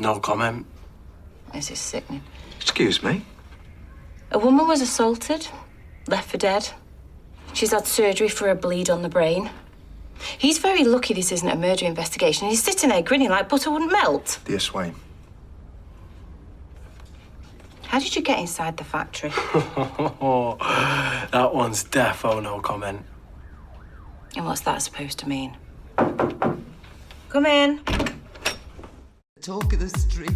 No comment. This is sickening. Excuse me? A woman was assaulted, left for dead. She's had surgery for a bleed on the brain. He's very lucky this isn't a murder investigation. He's sitting there grinning like butter wouldn't melt. Dear Swain. How did you get inside the factory? That one's defo no comment. And what's that supposed to mean? Come in. Talk of the street.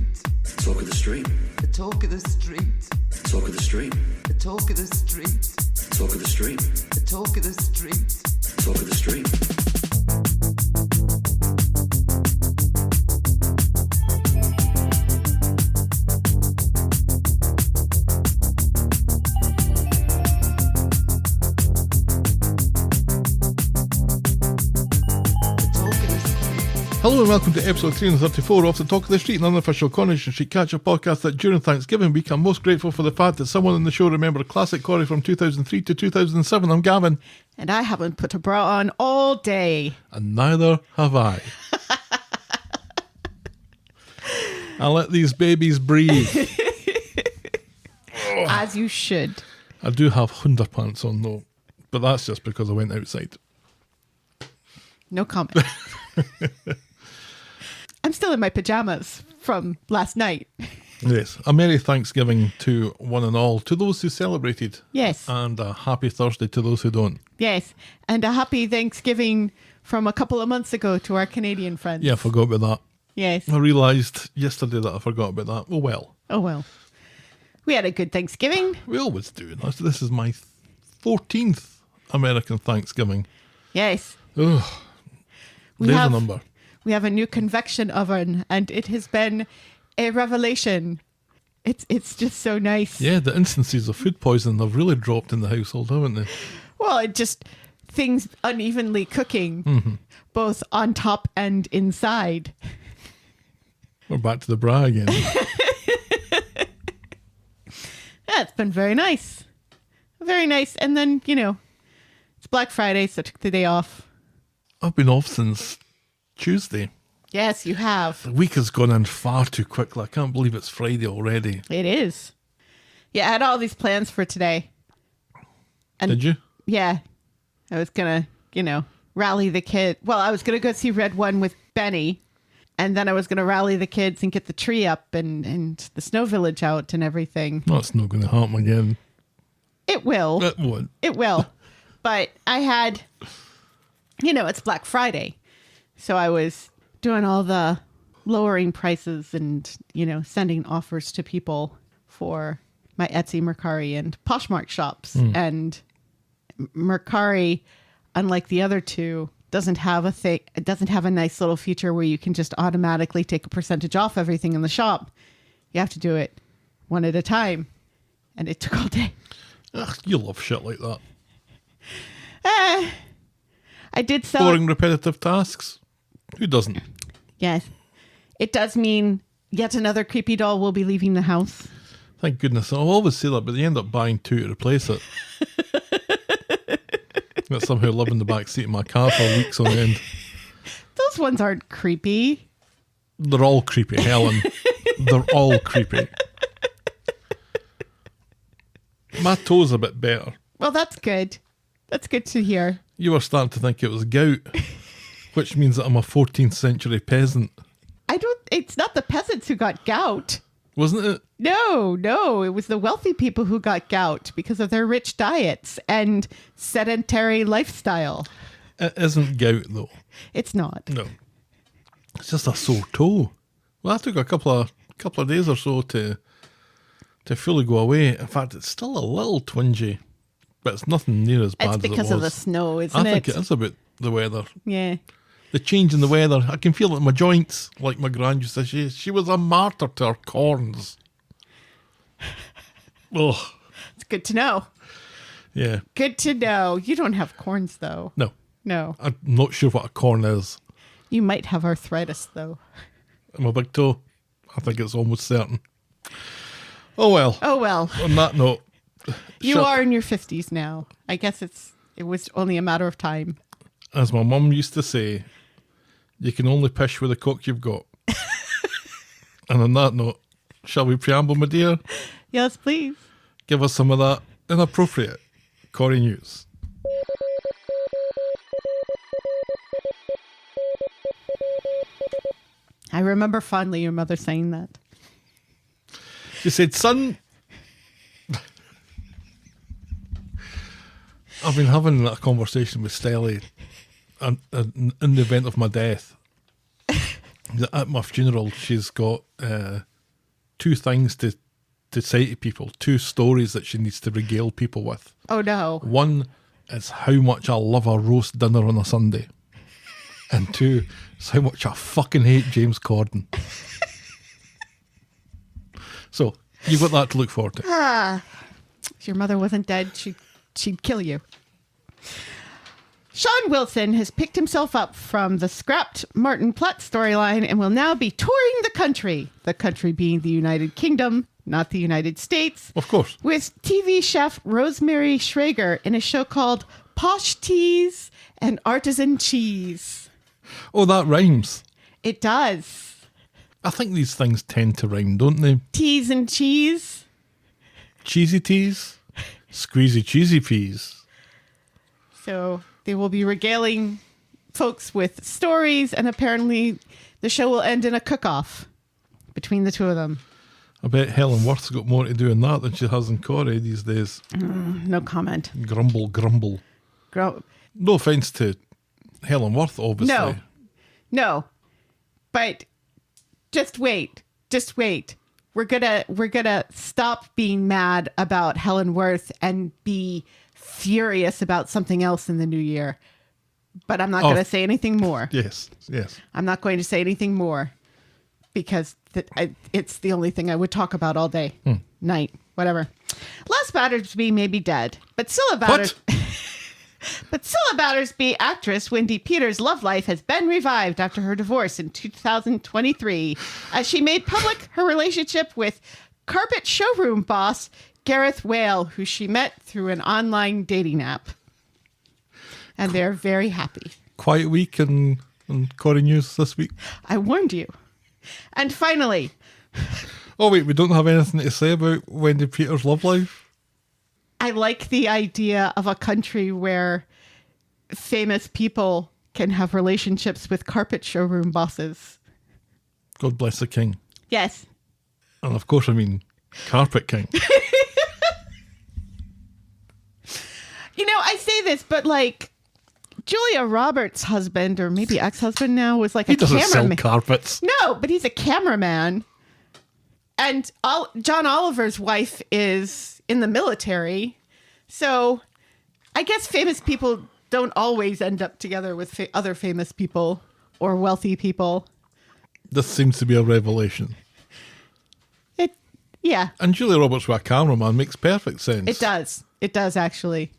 Talk of the street. The talk of the street. Talk of the street. The talk of the street. Talk of the street. The talk of the street. Talk of the street. Hello and welcome to episode 334 of the Talk of the Street, an unofficial Coronation Street catch-up podcast that during Thanksgiving week I'm most grateful for the fact that someone on the show remembered classic Corrie from 2003 to 2007. I'm Gavin. And I haven't put a bra on all day. And neither have I. I let these babies breathe. As you should. I do have underpants on though, but that's just because I went outside. No comment. I'm still in my pajamas from last night. Yes, a Merry Thanksgiving to one and all, to those who celebrated. Yes. And a Happy Thursday to those who don't. Yes. And a happy Thanksgiving from a couple of months ago to our Canadian friends. Yeah, I forgot about that. Yes. I realised yesterday that I forgot about that. Oh well. Oh well. We had a good Thanksgiving. We always do. This is my 14th American Thanksgiving. Yes. Ugh. There's a number. We have a new convection oven and it has been a revelation. It's just so nice. Yeah, the instances of food poisoning have really dropped in the household, haven't they? Well, it just things unevenly cooking, both on top and inside. We're back to the bra again. Yeah, it's been very nice. Very nice. And then, it's Black Friday, so I took the day off. I've been off since Tuesday. Yes, you have. The week has gone in far too quickly. I can't believe it's Friday already. It is. Yeah, I had all these plans for today. And did you? Yeah. I was going to, rally the kid. Well, I was going to go see Red One with Benny. And then I was going to rally the kids and get the tree up and the snow village out and everything. That's not going to happen again. It will. It would. It will. But I had, it's Black Friday. So I was doing all the lowering prices and, sending offers to people for my Etsy, Mercari, and Poshmark shops. And Mercari, unlike the other two, doesn't have it doesn't have a nice little feature where you can just automatically take a percentage off everything in the shop. You have to do it one at a time. And it took all day. Ugh, you love shit like that. I did sell boring, repetitive tasks. Who doesn't? Yes. It does mean yet another creepy doll will be leaving the house. Thank goodness. I'll always say that, but they end up buying two to replace it. I somehow live in the back seat of my car for weeks on end. Those ones aren't creepy. They're all creepy, Helen. They're all creepy. My toe's a bit better. Well, that's good. That's good to hear. You were starting to think it was gout, which means that I'm a 14th century peasant. It's not the peasants who got gout. Wasn't it? No. It was the wealthy people who got gout because of their rich diets and sedentary lifestyle. It isn't gout, though. It's not. No. It's just a sore toe. Well, that took a couple of days or so to fully go away. In fact, it's still a little twingy, but it's nothing near as bad as it was. It's because of the snow, isn't it? I think it is about the weather. Yeah. The change in the weather. I can feel it in my joints, like my gran used to say. She was a martyr to her corns. Ugh. It's good to know. Yeah. Good to know. You don't have corns, though. No. I'm not sure what a corn is. You might have arthritis, though. My big toe. I think it's almost certain. Oh well. On that note. You are in your 50s now. I guess it was only a matter of time. As my mum used to say, you can only pish with the cock you've got. And And on that note, shall we preamble, my dear? Yes, please. Give us some of that inappropriate Corrie news. I remember fondly your mother saying that. She said, son, I've been having a conversation with Stelly in the event of my death. At my funeral, she's got 2 things to say to people, 2 stories that she needs to regale people with. Oh, no. One is how much I love a roast dinner on a Sunday. And 2 is how much I fucking hate James Corden. So, you've got that to look forward to. If your mother wasn't dead, she'd kill you. Sean Wilson has picked himself up from the scrapped Martin Platt storyline and will now be touring the country being the United Kingdom, not the United States. Of course. With TV chef Rosemary Schrager in a show called Posh Teas and Artisan Cheese. Oh, that rhymes. It does. I think these things tend to rhyme, don't they? Teas and cheese. Cheesy teas, squeezy cheesy peas. So they will be regaling folks with stories, and apparently the show will end in a cook-off between the 2 of them. I bet Helen Worth's got more to do in that than she has in Corrie these days. No comment. Grumble, grumble. No offence to Helen Worth, obviously. No. But just wait. We're gonna stop being mad about Helen Worth and be furious about something else in the new year. But I'm not going to say anything more. Yes. I'm not going to say anything more because it's the only thing I would talk about all day, night, whatever. Les Battersby may be dead, but Scylla Battersby actress Wendy Peters' love life has been revived after her divorce in 2023 as she made public her relationship with carpet showroom boss Gareth Whale, who she met through an online dating app. And they're very happy. Quiet week in Corrie news this week. I warned you. And finally... Oh, wait, we don't have anything to say about Wendy Peters' love life? I like the idea of a country where famous people can have relationships with carpet showroom bosses. God bless the king. Yes. And of course, I mean, Carpet King. I say this, but like Julia Roberts' husband, or maybe ex-husband now, was like He a doesn't cameraman. sell carpets. No, but he's a cameraman. And John Oliver's wife is in the military. So I guess famous people don't always end up together with other famous people or wealthy people. This seems to be a revelation. Yeah. And Julia Roberts with a cameraman makes perfect sense. It does. It does, actually.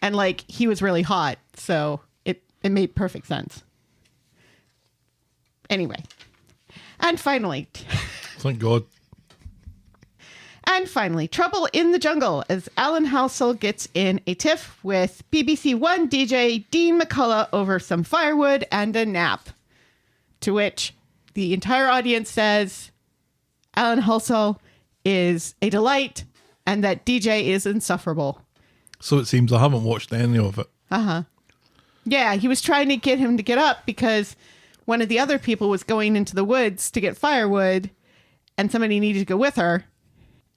And, like, he was really hot, so it made perfect sense. Anyway. And finally... Thank God. And finally, trouble in the jungle as Alan Halsell gets in a tiff with BBC One DJ Dean McCullough over some firewood and a nap. To which the entire audience says Alan Halsell is a delight and that DJ is insufferable. So it seems I haven't watched any of it. Yeah, he was trying to get him to get up because one of the other people was going into the woods to get firewood and somebody needed to go with her.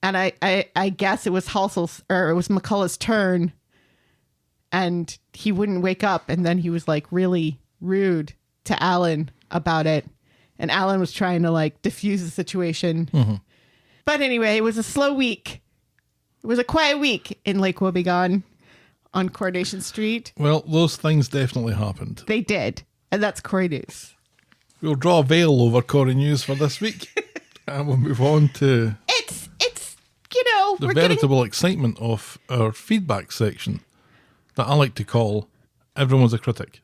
And I guess it was McCullough's turn and he wouldn't wake up. And then he was like really rude to Alan about it. And Alan was trying to like diffuse the situation. Mm-hmm. But anyway, it was a slow week. It was a quiet week in Lake Wobegon on Coronation Street. Well, those things definitely happened. They did. And that's Corrie News. We'll draw a veil over Corrie News for this week. And we'll move on to... It's the veritable excitement of our feedback section that I like to call Everyone's a Critic.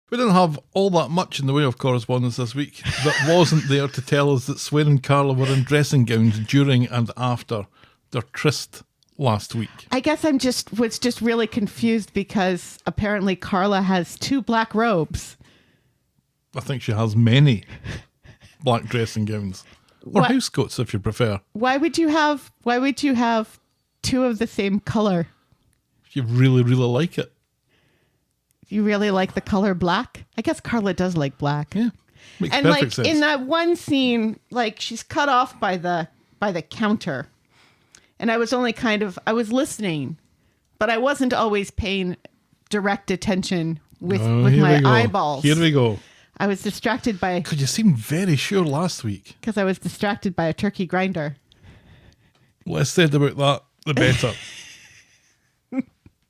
We didn't have all that much in the way of correspondence this week that wasn't there to tell us that Swain and Carla were in dressing gowns during and after their tryst last week. I guess was just really confused because apparently Carla has 2 black robes. I think she has many black dressing gowns. Or What? housecoats, if you prefer. Why would you have 2 of the same color? You really, really like it. You really like the color black? I guess Carla does like black. Yeah. Makes And perfect like sense. in that one scene, like she's cut off by the counter. And I was listening, but I wasn't always paying direct attention with Oh, here my we go. eyeballs. Here we go. I was distracted by Because you seemed very sure last week. because I was distracted by a turkey grinder. Less said about that, the better.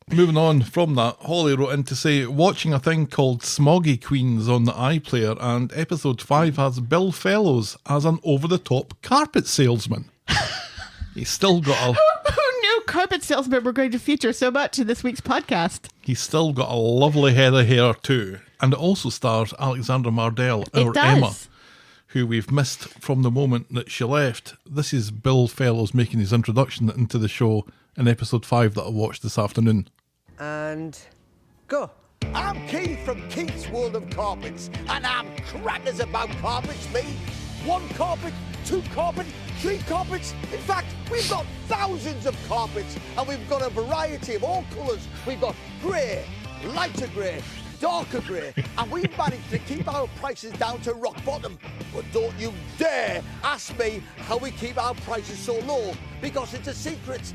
Moving on from that, Holly wrote in to say, watching a thing called Smoggy Queens on the iPlayer, and episode 5 has Bill Fellows as an over-the-top carpet salesman. He's still got a... Who knew carpet salesmen were going to feature so much in this week's podcast? He's still got a lovely head of hair too. And it also stars Alexandra Mardell, It our does. Emma, who we've missed from the moment that she left. This is Bill Fellows making his introduction into the show in episode 5 that I watched this afternoon. And go. I'm Keith from Keith's World of Carpets, and I'm crackers about carpets, me. 1 carpet, 2 carpet, 3 carpets. In fact, we've got thousands of carpets, and we've got a variety of all colours. We've got grey, lighter grey, darker grey, and we've managed to keep our prices down to rock bottom. But don't you dare ask me how we keep our prices so low, because it's a secret.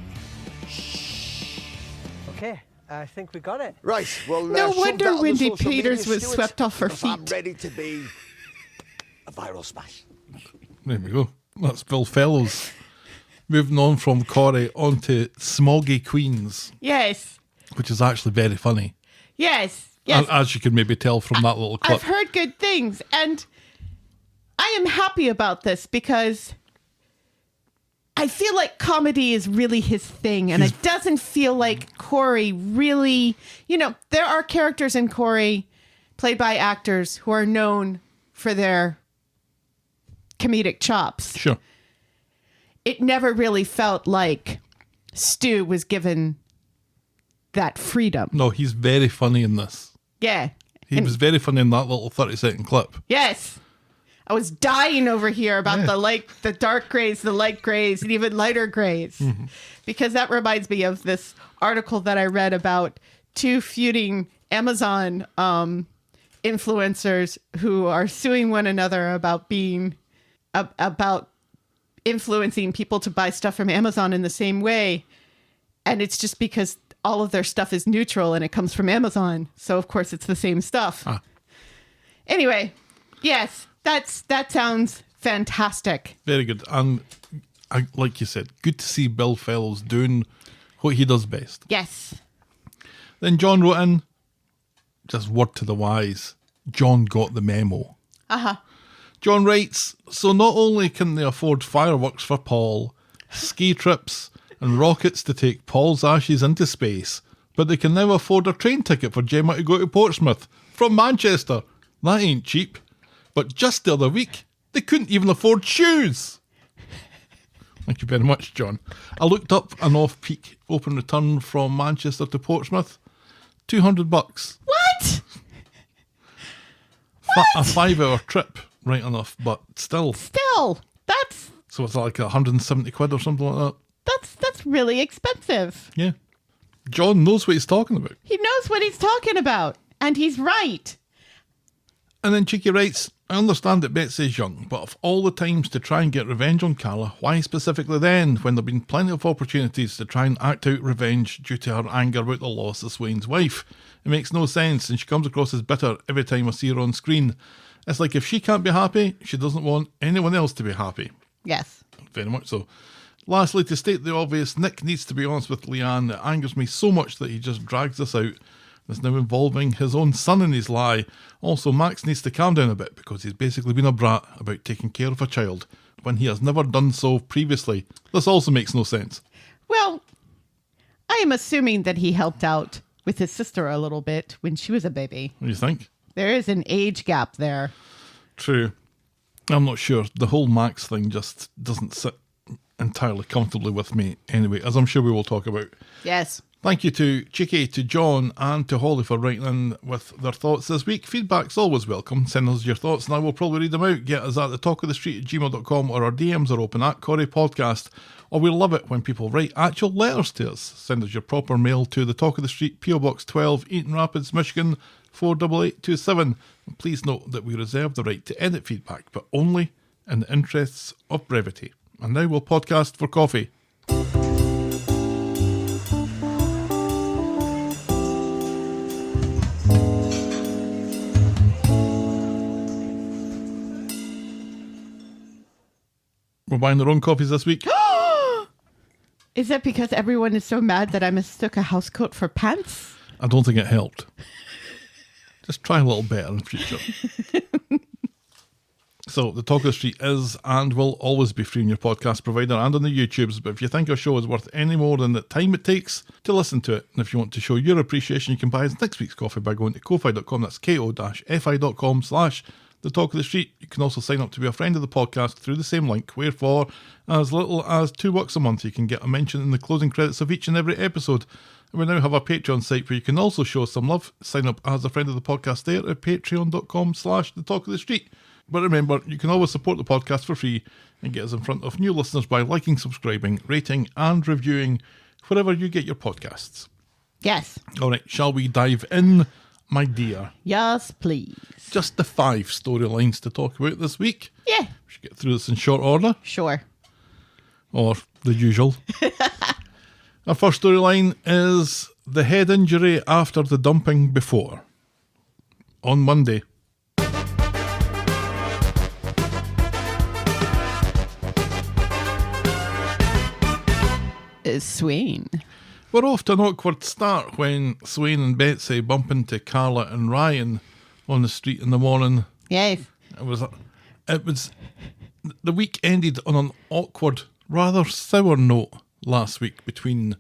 Okay, I think we got it. Right, well, No shove wonder that on the Wendy social Peters media, was Stuart, swept off her because I'm feet. ready to be a viral smash. There we go. That's Bill Fellows. Moving on from Corrie onto Smoggy Queens, Yes. which is actually very funny. Yes. Yes. As you can maybe tell from that little clip. I've heard good things, and I am happy about this because I feel like comedy is really his thing, and it doesn't feel like Corrie really, there are characters in Corrie played by actors who are known for their comedic chops. Sure. It never really felt like Stu was given that freedom. No, he's very funny in this. Yeah. He was very funny in that little 30-second clip. Yes. I was dying over here about the dark grays, the light grays, and even lighter grays. Because that reminds me of this article that I read about 2 feuding Amazon influencers who are suing one another about about influencing people to buy stuff from Amazon in the same way. And it's just because all of their stuff is neutral and it comes from Amazon. So of course it's the same stuff. Anyway, yes, that sounds fantastic. Very good. And like you said, good to see Bill Fellows doing what he does best. Yes. Then John wrote in, just word to the wise, John got the memo. John writes, so not only can they afford fireworks for Paul, ski trips, and rockets to take Paul's ashes into space, but they can now afford a train ticket for Gemma to go to Portsmouth from Manchester. That ain't cheap. But just the other week, they couldn't even afford shoes. Thank you very much, John. I looked up an off-peak open return from Manchester to Portsmouth. $200. What? A 5-hour trip, right enough, but still. Still, that's So it's like 170 quid or something like that. that's really expensive. Yeah. John knows what he's talking about. He knows what he's talking about, and he's right. And then Cheeky writes, I understand that Betsy's young, but of all the times to try and get revenge on Carla, why specifically then, when there have been plenty of opportunities to try and act out revenge due to her anger about the loss of Swain's wife? It makes no sense, and she comes across as bitter every time I see her on screen. It's like if she can't be happy, she doesn't want anyone else to be happy. Yes. Very much so. Lastly, to state the obvious, Nick needs to be honest with Leanne. It angers me so much that he just drags this out. It's now involving his own son in his lie. Also, Max needs to calm down a bit because he's basically been a brat about taking care of a child when he has never done so previously. This also makes no sense. Well, I am assuming that he helped out with his sister a little bit when she was a baby. What do you think? There is an age gap there. True. I'm not sure. The whole Max thing just doesn't sit entirely comfortably with me anyway, as I'm sure we will talk about. Yes. Thank you to Chicky, to John, and to Holly for writing in with their thoughts this week. Feedback's always welcome. Send us your thoughts and I will probably read them out. Get us at thetalkofthestreet@gmail.com, or our DMs are open at Corrie Podcast. Or we love it when people write actual letters to us. Send us your proper mail to the Talk of the Street, PO Box 12, Eaton Rapids, Michigan 48827. And please note that we reserve the right to edit feedback, but only in the interests of brevity. And now we'll podcast for coffee. We're buying the wrong coffees this week. Is that because everyone is so mad that I mistook a housecoat for pants? I don't think it helped. Just try a little better in the future. So, the Talk of the Street is and will always be free on your podcast provider and on the YouTubes, but if you think our show is worth any more than the time it takes to listen to it, and if you want to show your appreciation, you can buy us next week's coffee by going to ko-fi.com, that's ko-fi.com/The Talk of the Street. You can also sign up to be a friend of the podcast through the same link, where for as little as $2 a month you can get a mention in the closing credits of each and every episode. And we now have a Patreon site where you can also show us some love. Sign up as a friend of the podcast there at patreon.com/The Talk of the Street. But remember, you can always support the podcast for free and get us in front of new listeners by liking, subscribing, rating and reviewing wherever you get your podcasts. Yes. All right, shall we dive in, my dear? Yes, please. Just the 5 storylines to talk about this week. Yeah. We should get through this in short order. Sure. Or the usual. Our first storyline is the head injury after the dumping before. On Monday. Is Swain. We're off to an awkward start when Swain and Betsy bump into Carla and Ryan on the street in the morning. Yes. It was the week ended on an awkward, rather sour note last week between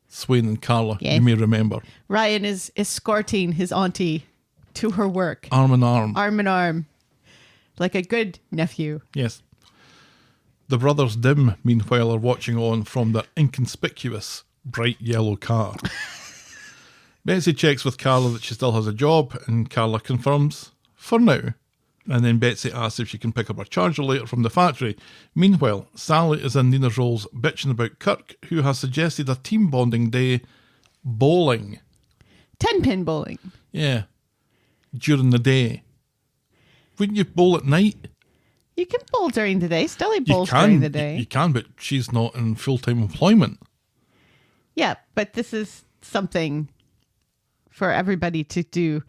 Swain and Carla. Yes. You may remember. Ryan is escorting his auntie to her work. Arm in arm. Arm in arm. Like a good nephew. Yes. The brothers Dim, meanwhile, are watching on from their inconspicuous bright yellow car. Betsy checks with Carla that she still has a job, and Carla confirms, for now. And then Betsy asks if she can pick up her charger later from the factory. Meanwhile, Sally is in Nina's roles bitching about Kirk, who has suggested a team bonding day, bowling. 10-pin bowling. Yeah. During the day. Wouldn't you bowl at night? You can bowl during the day. Stelly bowls during the day. You can, but she's not in full-time employment. Yeah, but this is something for everybody to do.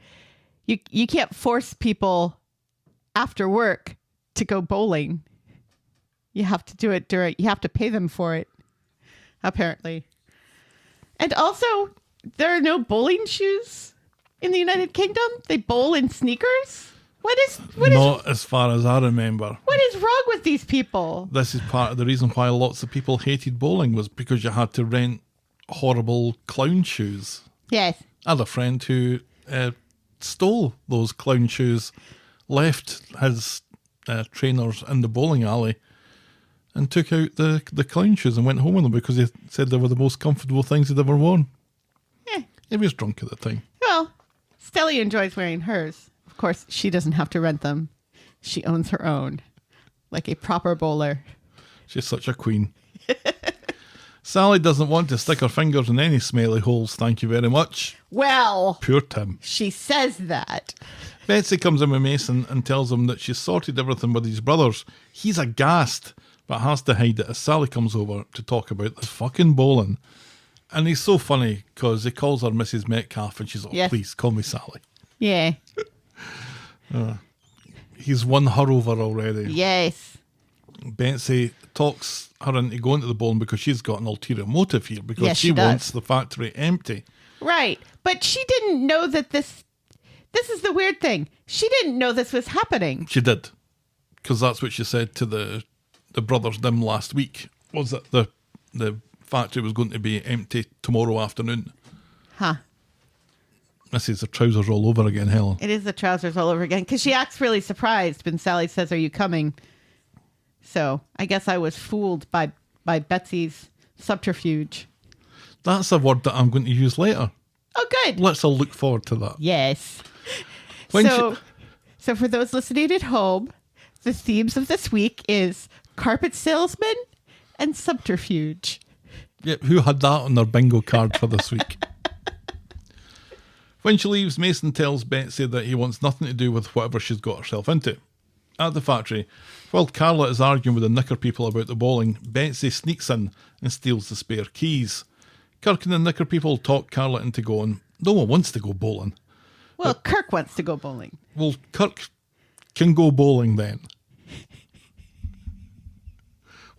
You can't force people after work to go bowling. You have to do it you have to pay them for it, apparently. And also, there are no bowling shoes in the United Kingdom. They bowl in sneakers. Not as far as I remember. What is wrong with these people? This is part of the reason why lots of people hated bowling, was because you had to rent horrible clown shoes. Yes. I had a friend who stole those clown shoes, left his trainers in the bowling alley and took out the clown shoes and went home with them because he said they were the most comfortable things he'd ever worn. Yeah. He was drunk at the time. Well, Stelly enjoys wearing hers. Of course, she doesn't have to rent them. She owns her own, like a proper bowler. She's such a queen. Sally doesn't want to stick her fingers in any smelly holes, thank you very much. Well, Poor Tim. she says that. Betsy comes in with Mason and tells him that she's sorted everything with his brothers. He's aghast, but has to hide it as Sally comes over to talk about this fucking bowling. And he's so funny because he calls her Mrs. Metcalf and she's like, Yes. Please, call me Sally. Yeah. He's won her over already. Yes. Betsy talks her into going to the bowling because she's got an ulterior motive here, because Yes, she she does. wants the factory empty. Right. But she didn't know that this is the weird thing. She didn't know this was happening. She did, because that's what she said to the brothers Dim last week, was that the factory was going to be empty tomorrow afternoon. Huh. This is the trousers all over again, Helen. It is the trousers all over again, because she acts really surprised when Sally says, "Are you coming?" So I guess I was fooled by by Betsy's subterfuge. That's a word that I'm going to use later. Oh, good. Let's all look forward to that. Yes. When So for those listening at home, the themes of this week is carpet salesman and subterfuge. Yeah, who had that on their bingo card for this week? When she leaves, Mason tells Betsy that he wants nothing to do with whatever she's got herself into. At the factory, while Carla is arguing with the Knicker people about the bowling, Betsy sneaks in and steals the spare keys. Kirk and the Knicker people talk Carla into going. No one wants to go bowling. Well, Kirk wants to go bowling. Well, Kirk can go bowling then.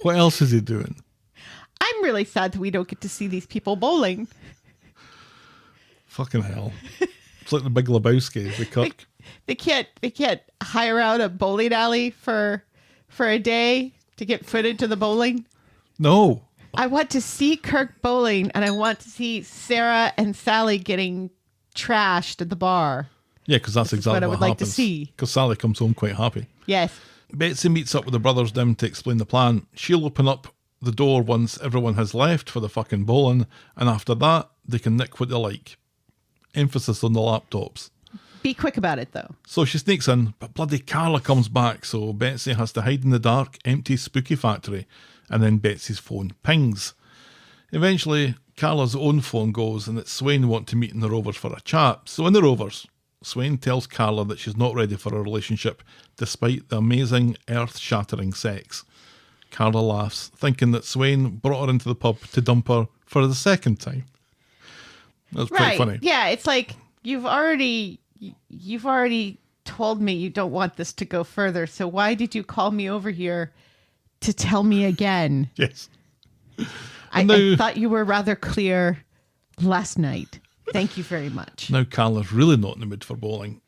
What else is he doing? I'm really sad that we don't get to see these people bowling. Fucking hell. It's like the Big Lebowski with Kirk. They can't hire out a bowling alley for a day to get footage to the bowling. No. I want to see Kirk bowling, and I want to see Sarah and Sally getting trashed at the bar. Yeah, because that's exactly what I would like to happens. see. Because Sally comes home quite happy. Yes. Betsy meets up with the brothers down to explain the plan. She'll open up the door once everyone has left for the fucking bowling, and after that, they can nick what they like. Emphasis on the laptops. Be quick about it, though. So she sneaks in, but bloody Carla comes back, so Betsy has to hide in the dark, empty, spooky factory, and then Betsy's phone pings. Eventually, Carla's own phone goes, and it's Swain wanting to meet in the Rovers for a chat. So in the Rovers, Swain tells Carla that she's not ready for a relationship, despite the amazing, earth-shattering sex. Carla laughs, thinking that Swain brought her into the pub to dump her for the second time. That's pretty funny. Yeah, it's like you've already told me you don't want this to go further, so why did you call me over here to tell me again? Yes. I thought you were rather clear last night. Thank you very much. Now Carla's really not in the mood for bowling.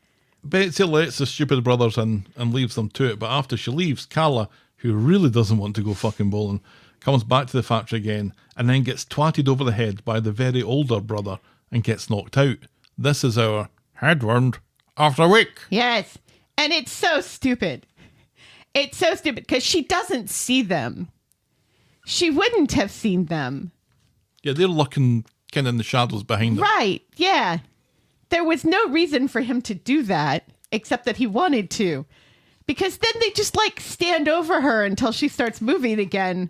Betsy lets the stupid brothers in and leaves them to it, but after she leaves, Carla, who really doesn't want to go fucking bowling, comes back to the factory again and then gets twatted over the head by the very older brother and gets knocked out. This is our head wound of the week. Yes. And it's so stupid. It's so stupid because she doesn't see them. She wouldn't have seen them. Yeah, they're looking kind of in the shadows behind her. Right. Yeah. There was no reason for him to do that except that he wanted to. Because then they just like stand over her until she starts moving again.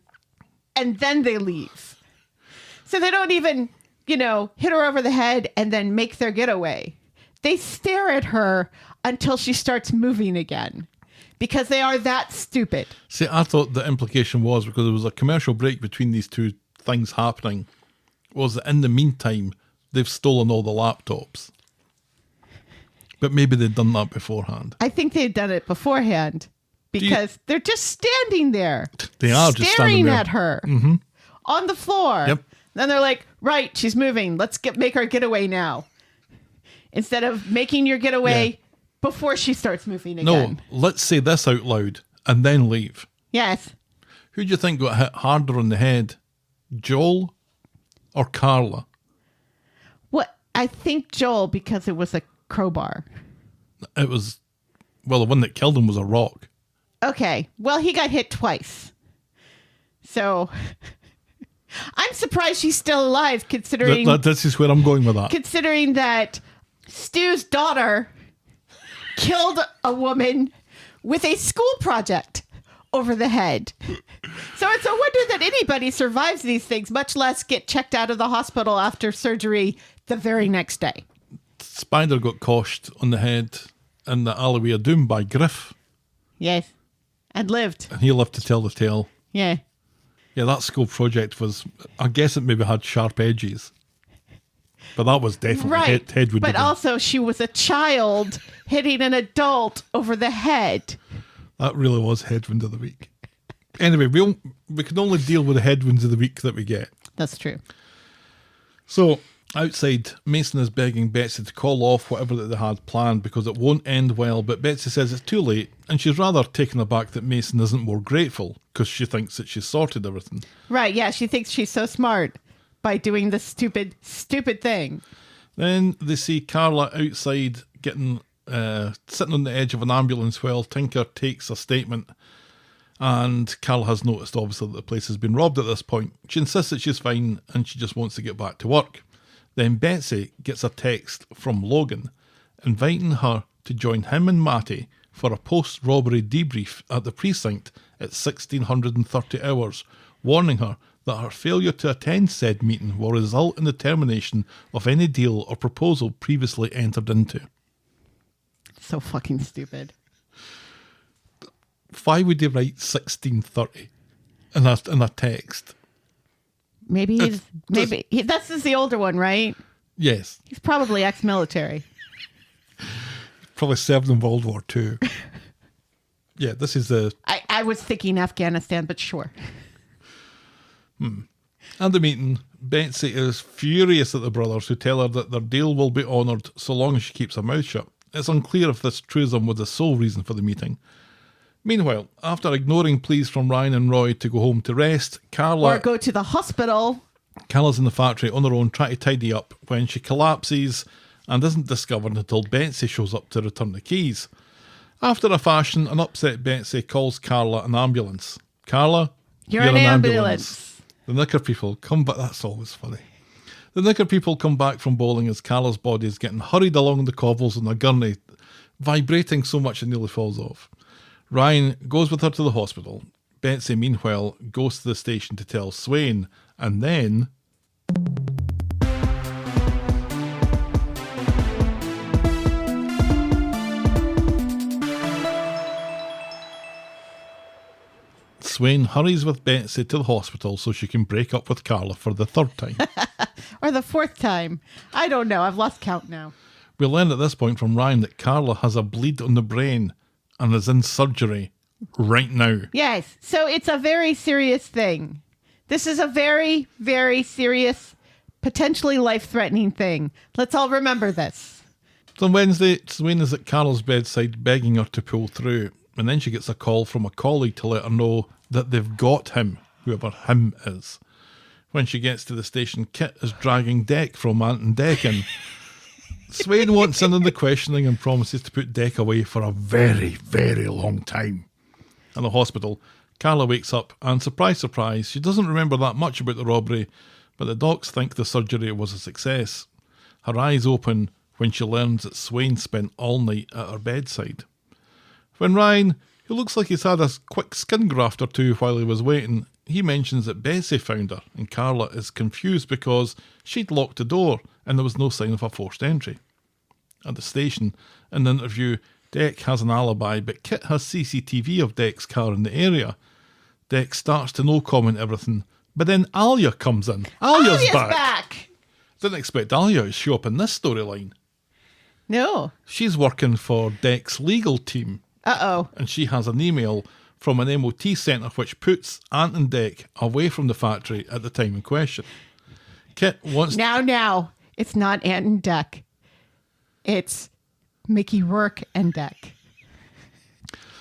And then they leave. So they don't even, hit her over the head and then make their getaway. They stare at her until she starts moving again. Because they are that stupid. See, I thought the implication was, because there was a commercial break between these two things happening, was that in the meantime, they've stolen all the laptops. But maybe they'd done that beforehand. I think they'd done it beforehand. Because they're just standing there. They are just standing there. Staring at her. On the floor. Yep. Then they're like, right, she's moving. Let's make her getaway now. Instead of making your getaway before she starts moving again. No, let's say this out loud and then leave. Yes. Who do you think got hit harder on the head? Joel or Carla? What? I think Joel, because it was a crowbar. It was, the one that killed him was a rock. Okay. Well, he got hit twice. So I'm surprised she's still alive, considering... This is where I'm going with that. Considering that Stu's daughter killed a woman with a school project over the head. So it's a wonder that anybody survives these things, much less get checked out of the hospital after surgery the very next day. Spider got coshed on the head in the alleyway of doom by Griff. Yes. And lived. And he lived to tell the tale. Yeah. Yeah, that school project was, I guess it maybe had sharp edges. But that was definitely head would But also she was a child hitting an adult over the head. That really was headwind of the week. Anyway, we can only deal with the headwinds of the week that we get. That's true. So, outside, Mason is begging Betsy to call off whatever that they had planned because it won't end well, but Betsy says it's too late, and she's rather taken aback that Mason isn't more grateful because she thinks that she's sorted everything. Right, yeah, she thinks she's so smart by doing this stupid thing. Then they see Carla outside getting sitting on the edge of an ambulance while Tinker takes a statement, And Carla has noticed, obviously, that the place has been robbed at this point. She insists that she's fine and she just wants to get back to work. Then Betsy gets a text from Logan inviting her to join him and Matty for a post-robbery debrief at the precinct at 1630 hours, warning her that her failure to attend said meeting will result in the termination of any deal or proposal previously entered into. So fucking stupid. Why would they write 1630 in a text? Maybe this is the older one, right? Yes. He's probably ex-military. Probably served in World War II. Yeah, this is the... I was thinking Afghanistan, but sure. At the meeting, Betsy is furious at the brothers who tell her that their deal will be honoured so long as she keeps her mouth shut. It's unclear if this truism was the sole reason for the meeting. Meanwhile, after ignoring pleas from Ryan and Roy to go home to rest, Carla... Or go to the hospital. Carla's in the factory on her own trying to tidy up when she collapses and isn't discovered until Betsy shows up to return the keys. After a fashion, an upset Betsy calls Carla an ambulance. Carla, You're an ambulance. The Knicker people come back. That's always funny. The Knicker people come back from bowling as Carla's body is getting hurried along the cobbles on a gurney, vibrating so much it nearly falls off. Ryan goes with her to the hospital. Betsy, meanwhile, goes to the station to tell Swain, and then... Swain hurries with Betsy to the hospital so she can break up with Carla for the third time. Or the fourth time. I don't know. I've lost count now. We learn at this point from Ryan that Carla has a bleed on the brain and is in surgery right now. Yes. So it's a very serious thing. This is a very, very serious, potentially life-threatening thing. Let's all remember this. So on Wednesday, Swain is at Carla's bedside begging her to pull through. And then she gets a call from a colleague to let her know that they've got him, whoever him is. When she gets to the station, Kit is dragging Deck from Ant and Deck in. Swain wants in on the questioning and promises to put Deck away for a very, very long time. In the hospital, Carla wakes up and, surprise, surprise, she doesn't remember that much about the robbery, but the docs think the surgery was a success. Her eyes open when she learns that Swain spent all night at her bedside. When Ryan, who looks like he's had a quick skin graft or two while he was waiting, he mentions that Betsy found her, and Carla is confused because she'd locked the door and there was no sign of a forced entry. At the station, in the interview, Deck has an alibi, but Kit has CCTV of Deck's car in the area. Deck starts to no comment everything, but then Alya comes in. Alya's back! Didn't expect Alya to show up in this storyline. No. She's working for Deck's legal team. Uh-oh. And she has an email from an MOT centre which puts Ant and Deck away from the factory at the time in question. Kit wants... Now. It's not Ant and Deck. It's Mickey Rourke and Deck.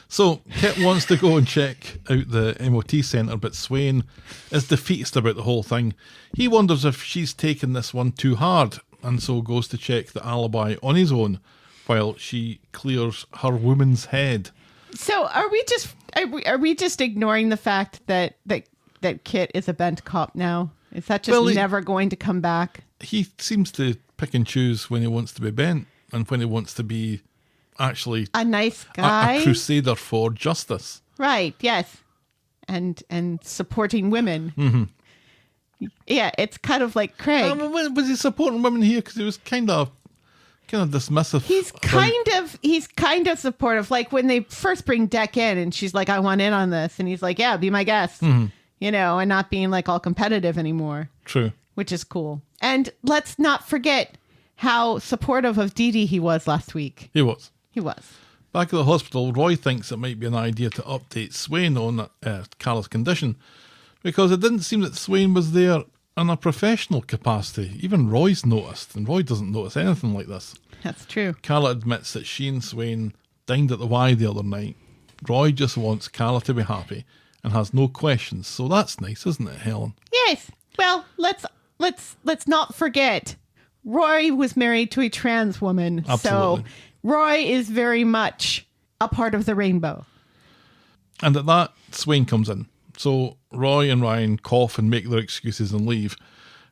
So Kit wants to go and check out the MOT centre, but Swain is defeatist about the whole thing. He wonders if she's taken this one too hard, and so goes to check the alibi on his own, while she clears her woman's head. So are we just ignoring the fact that Kit is a bent cop now? Is that just never going to come back? He seems to pick and choose when he wants to be bent and when he wants to be actually a nice guy, a crusader for justice. Right? Yes, and supporting women. Mm-hmm. Yeah, it's kind of like Craig. Was he supporting women here? Because he was kind of dismissive. He's kind of supportive. Like when they first bring Deck in and she's like, I want in on this. And he's like, yeah, be my guest. Mm-hmm. You know, and not being like all competitive anymore. True. Which is cool. And let's not forget how supportive of Dee Dee he was last week. He was. Back at the hospital, Roy thinks it might be an idea to update Swain on Carla's condition, because it didn't seem that Swain was there in a professional capacity. Even Roy's noticed, and Roy doesn't notice anything like this. That's true. Carla admits that she and Swain dined at the Y the other night. Roy just wants Carla to be happy and has no questions, so that's nice, isn't it, Helen? Yes. Well, let's not forget, Roy was married to a trans woman. Absolutely. So Roy is very much a part of the rainbow. And at that, Swain comes in. So Roy and Ryan cough and make their excuses and leave.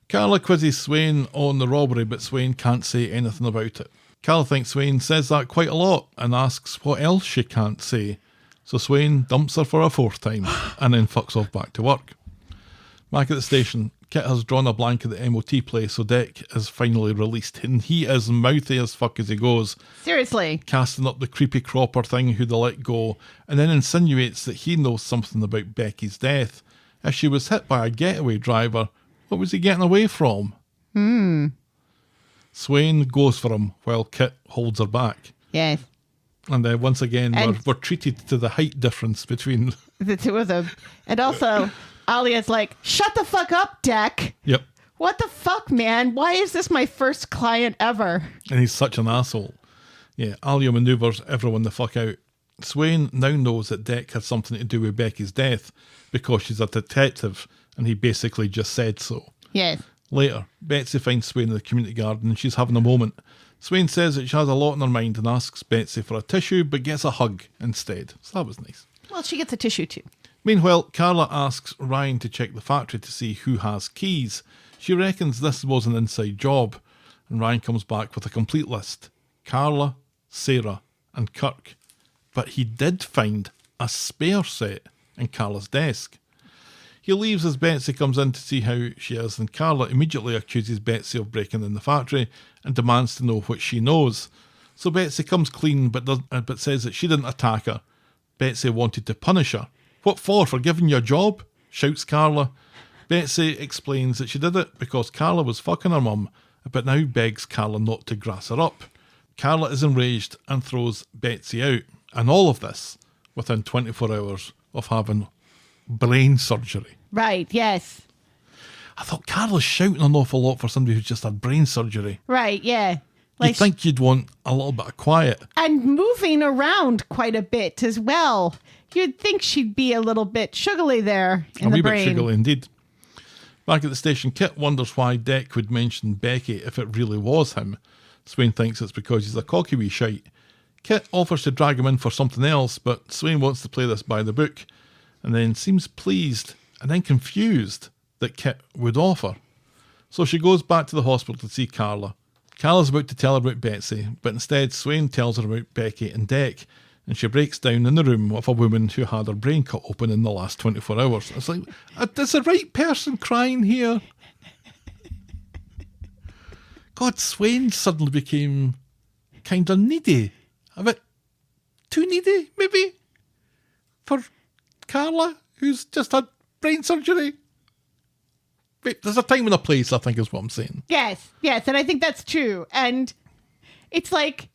Carla quizzes Swain on the robbery, but Swain can't say anything about it. Carla thinks Swain says that quite a lot and asks what else she can't say. So Swain dumps her for a fourth time and then fucks off back to work. Back at the station, Kit has drawn a blank at the MOT place, so Deck is finally released, and he is mouthy as fuck as he goes. Seriously. Casting up the creepy cropper thing who they let go, and then insinuates that he knows something about Becky's death. If she was hit by a getaway driver, what was he getting away from? Swain goes for him while Kit holds her back. Yes. And once again, we're treated to the height difference between the two of them. And also, Alya's like, shut the fuck up, Deck. Yep. What the fuck, man? Why is this my first client ever? And he's such an asshole. Yeah, Alya manoeuvres everyone the fuck out. Swain now knows that Deck had something to do with Becky's death because she's a detective and he basically just said so. Yes. Later, Betsy finds Swain in the community garden and she's having a moment. Swain says that she has a lot on her mind and asks Betsy for a tissue but gets a hug instead. So that was nice. Well, she gets a tissue too. Meanwhile, Carla asks Ryan to check the factory to see who has keys. She reckons this was an inside job, and Ryan comes back with a complete list. Carla, Sarah and Kirk. But he did find a spare set in Carla's desk. He leaves as Betsy comes in to see how she is, and Carla immediately accuses Betsy of breaking in the factory and demands to know what she knows. So Betsy comes clean but says that she didn't attack her. Betsy wanted to punish her. What for giving you a job? Shouts Carla. Betsy explains that she did it because Carla was fucking her mum, but now begs Carla not to grass her up. Carla is enraged and throws Betsy out. And all of this within 24 hours of having brain surgery. Right, yes. I thought Carla's shouting an awful lot for somebody who's just had brain surgery. Right, yeah. You'd think you'd want a little bit of quiet. And moving around quite a bit as well. You'd think she'd be a little bit sugary there in the brain. A wee bit sugary indeed. Back at the station, Kit wonders why Deck would mention Becky if it really was him. Swain thinks it's because he's a cocky wee shite. Kit offers to drag him in for something else, but Swain wants to play this by the book, and then seems pleased and then confused that Kit would offer. So she goes back to the hospital to see Carla. Carla's about to tell her about Betsy, but instead Swain tells her about Becky and Deck, and she breaks down in the room with a woman who had her brain cut open in the last 24 hours. It's like, is the right person crying here? God, Swain suddenly became kind of needy. A bit too needy, maybe, for Carla, who's just had brain surgery. Wait, there's a time and a place, I think is what I'm saying. Yes, and I think that's true. And it's like,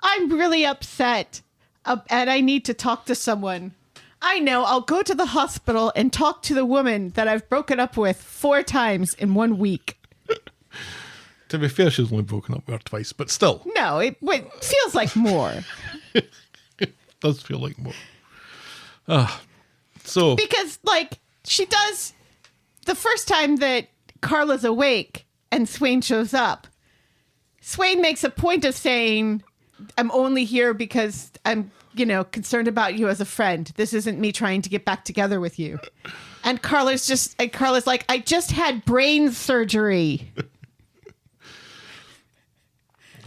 I'm really upset and I need to talk to someone. I know, I'll go to the hospital and talk to the woman that I've broken up with 4 times in 1 week. To be fair, she's only broken up with her twice, but still. No, it feels like more. It does feel like more. Because, like, she does the first time that Carla's awake and Swain shows up. Swain makes a point of saying, I'm only here because I'm, concerned about you as a friend. This isn't me trying to get back together with you. And Carla's like, I just had brain surgery.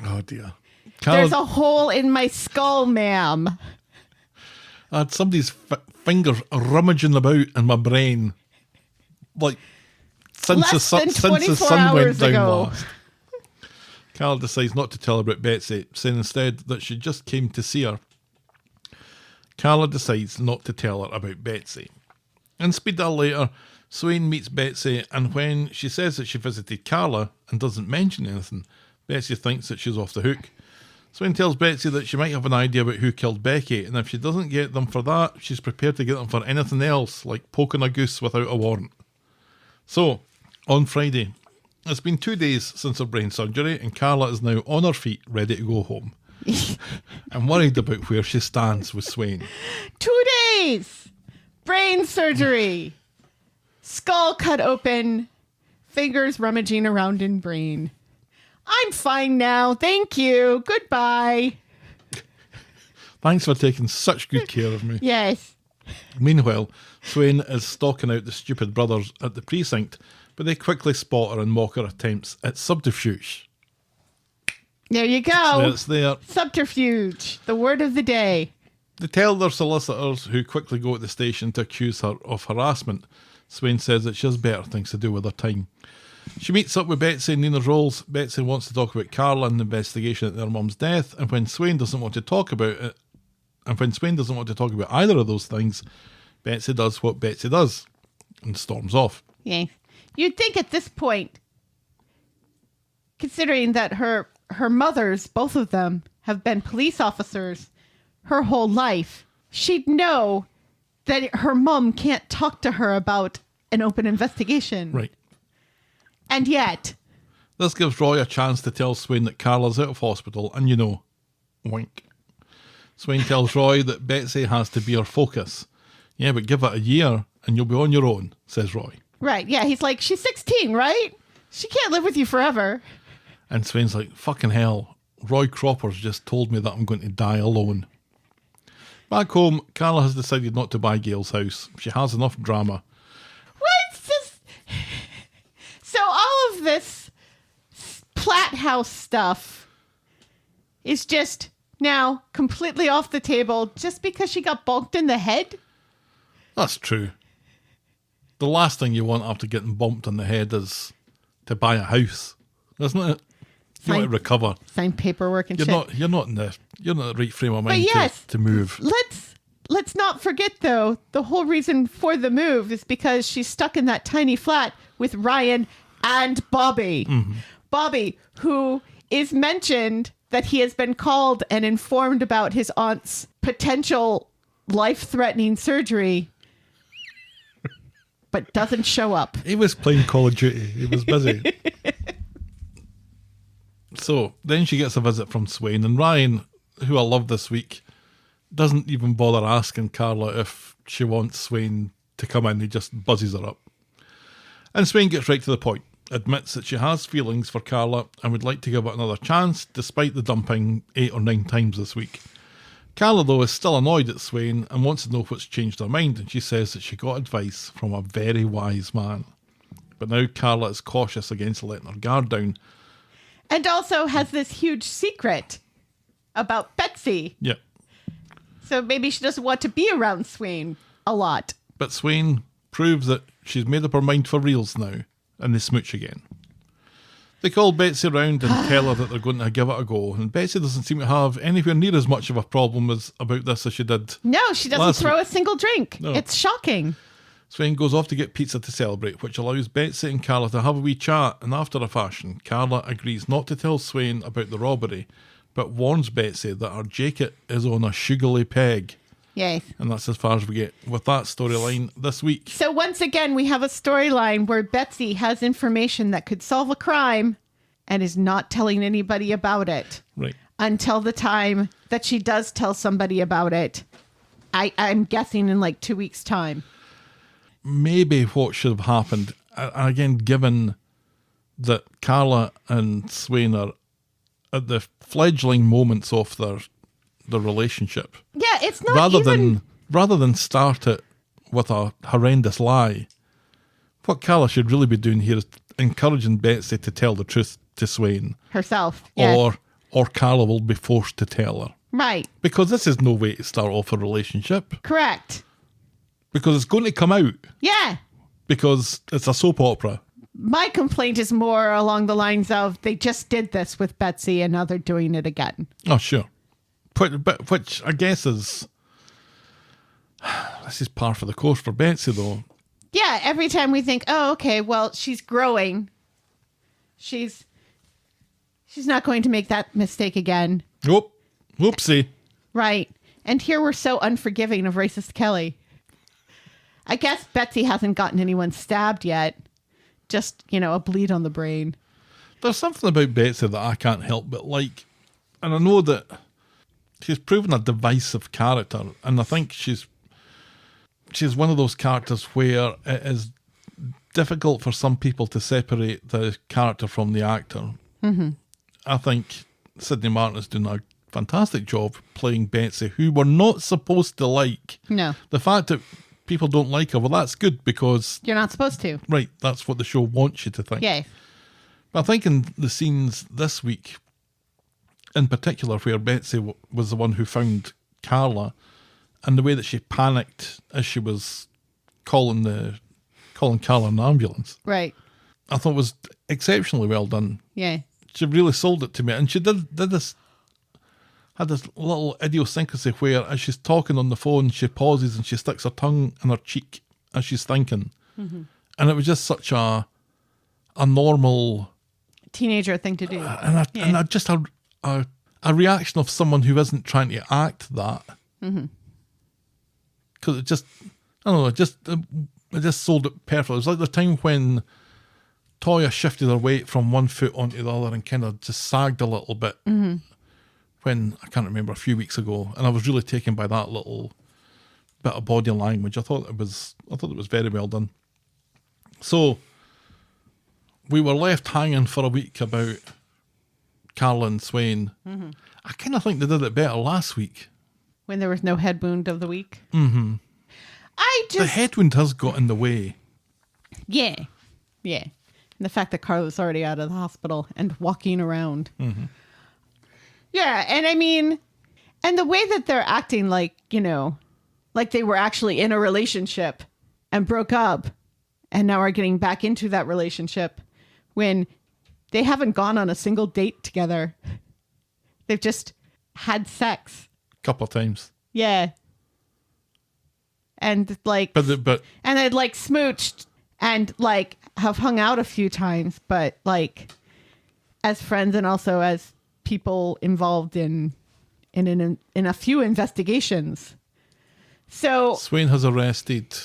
Oh, dear. There's a hole in my skull, ma'am. I had somebody's fingers rummaging about in my brain. Like, since the sun went down last. Carla decides not to tell her about Betsy, saying instead that she just came to see her. Carla decides not to tell her about Betsy. In speed dial later, Swain meets Betsy, and when she says that she visited Carla and doesn't mention anything, Betsy thinks that she's off the hook. Swain tells Betsy that she might have an idea about who killed Becky, and if she doesn't get them for that, she's prepared to get them for anything else, like poking a goose without a warrant. So, on Friday, it's been 2 days since her brain surgery, and Carla is now on her feet, ready to go home. I'm worried about where she stands with Swain. 2 days! Brain surgery! Skull cut open, fingers rummaging around in brain. I'm fine now, thank you, goodbye. Thanks for taking such good care of me. Yes. Meanwhile, Swain is stalking out the stupid brothers at the precinct, but they quickly spot her and mock her attempts at subterfuge. There you go. It's there. Subterfuge, the word of the day. They tell their solicitors, who quickly go at the station to accuse her of harassment. Swain says that she has better things to do with her time. She meets up with Betsy and Nina's roles. Betsy wants to talk about Carla and the investigation at their mum's death, and when Swain doesn't want to talk about it, either of those things, Betsy does what Betsy does and storms off. Yeah. You'd think at this point, considering that her mothers, both of them, have been police officers her whole life, she'd know that her mum can't talk to her about an open investigation. Right. And yet... This gives Roy a chance to tell Swain that Carla's out of hospital, and wink. Swain tells Roy that Betsy has to be her focus. Yeah, but give it a year and you'll be on your own, says Roy. Right, yeah, he's like, she's 16, right? She can't live with you forever. And Swain's like, fucking hell, Roy Cropper's just told me that I'm going to die alone. Back home, Carla has decided not to buy Gail's house. She has enough drama. What's this? So all of this Platt House stuff is just now completely off the table just because she got bonked in the head? That's true. The last thing you want after getting bumped on the head is to buy a house, isn't it? You want to recover. Sign paperwork and You're shit. You're not in the right frame of mind yes, to move. Let's not forget though, the whole reason for the move is because she's stuck in that tiny flat with Ryan and Bobby. Mm-hmm. Bobby, who is mentioned that he has been called and informed about his aunt's potential life-threatening surgery, but doesn't show up. He was playing Call of Duty. He was busy. So then she gets a visit from Swain, and Ryan, who I love this week, doesn't even bother asking Carla if she wants Swain to come in. He just buzzes her up. And Swain gets right to the point, admits that she has feelings for Carla and would like to give it another chance, despite the dumping 8 or 9 times this week. Carla, though, is still annoyed at Swain and wants to know what's changed her mind, and she says that she got advice from a very wise man. But now Carla is cautious against letting her guard down. And also has this huge secret about Betsy. Yep. So maybe she doesn't want to be around Swain a lot. But Swain proves that she's made up her mind for reals now, and they smooch again. They call Betsy round and tell her that they're going to give it a go, and Betsy doesn't seem to have anywhere near as much of a problem about this as she did. No, she doesn't throw a single drink. No. It's shocking. Swain goes off to get pizza to celebrate, which allows Betsy and Carla to have a wee chat, and after a fashion, Carla agrees not to tell Swain about the robbery, but warns Betsy that her jacket is on a sugary peg. Yes. And that's as far as we get with that storyline this week. So once again, we have a storyline where Betsy has information that could solve a crime and is not telling anybody about it. Right. Until the time that she does tell somebody about it. I'm guessing in like 2 weeks' time. Themaybe what should have happened, again, given that Carla and Swain are at the fledgling moments of their relationship. Yeah, it's not rather than start it with a horrendous lie. What Carla should really be doing here is encouraging Betsy to tell the truth to Swain herself, yes. or Carla will be forced to tell her. Right. Because this is no way to start off a relationship. Correct. Because it's going to come out. Yeah. Because it's a soap opera. My complaint is more along the lines of they just did this with Betsy and now they're doing it again. Oh, sure. Which I guess is... This is par for the course for Betsy, though. Yeah, every time we think, oh, okay, well, she's growing. She's not going to make that mistake again. Nope. Whoopsie. Right. And here we're so unforgiving of racist Kelly. I guess Betsy hasn't gotten anyone stabbed yet. Just, a bleed on the brain. There's something about Betsy that I can't help but like. And I know that she's proven a divisive character. And I think she's one of those characters where it is difficult for some people to separate the character from the actor. Mm-hmm. I think Sidney Martin is doing a fantastic job playing Betsy, who we're not supposed to like. No. The fact that people don't like her, well, that's good because... You're not supposed to. Right, that's what the show wants you to think. Yeah. But I think in the scenes this week, in particular, where Betsy was the one who found Carla, and the way that she panicked as she was calling Carla an ambulance, Right. I thought was exceptionally well done. Yeah. She really sold it to me, and she had this little idiosyncrasy where, as she's talking on the phone, she pauses and she sticks her tongue in her cheek as she's thinking, and it was just such a normal Teenager thing to do. and just a reaction of someone who isn't trying to act that. Because it just, I don't know, it just sold it perfectly. It was like the time when Toyah shifted her weight from one foot onto the other and kind of just sagged a little bit. When, I can't remember, a few weeks ago, and I was really taken by that little bit of body language. I thought it was very well done. So we were left hanging for a week about Carla and Swain. I kind of think they did it better last week. When there was no head wound of the week. The head wound has got in the way. Yeah. Yeah. And the fact that Carla's already out of the hospital and walking around. Yeah. And I mean, and the way that they're acting like, you know, like they were actually in a relationship and broke up and now are getting back into that relationship when they haven't gone on a single date together. They've just had sex. Couple of times. Yeah. And like, but and they'd like smooched and like have hung out a few times, but like as friends and also as people involved in a few investigations. So Swain has arrested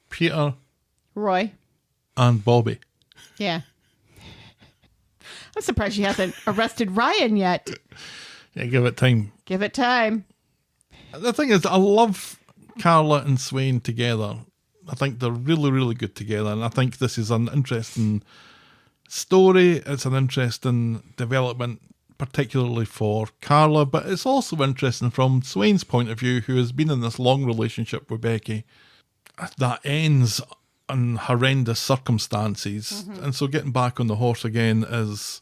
Peter, Roy, and Bobby. yeah. I'm surprised she hasn't arrested Ryan yet. Yeah, give it time. Give it time. The thing is, I love Carla and Swain together. I think they're really, really good together, and I think this is an interesting story. It's an interesting development, particularly for Carla, but it's also interesting from Swain's point of view, who has been in this long relationship with Becky that ends in horrendous circumstances, and so getting back on the horse again is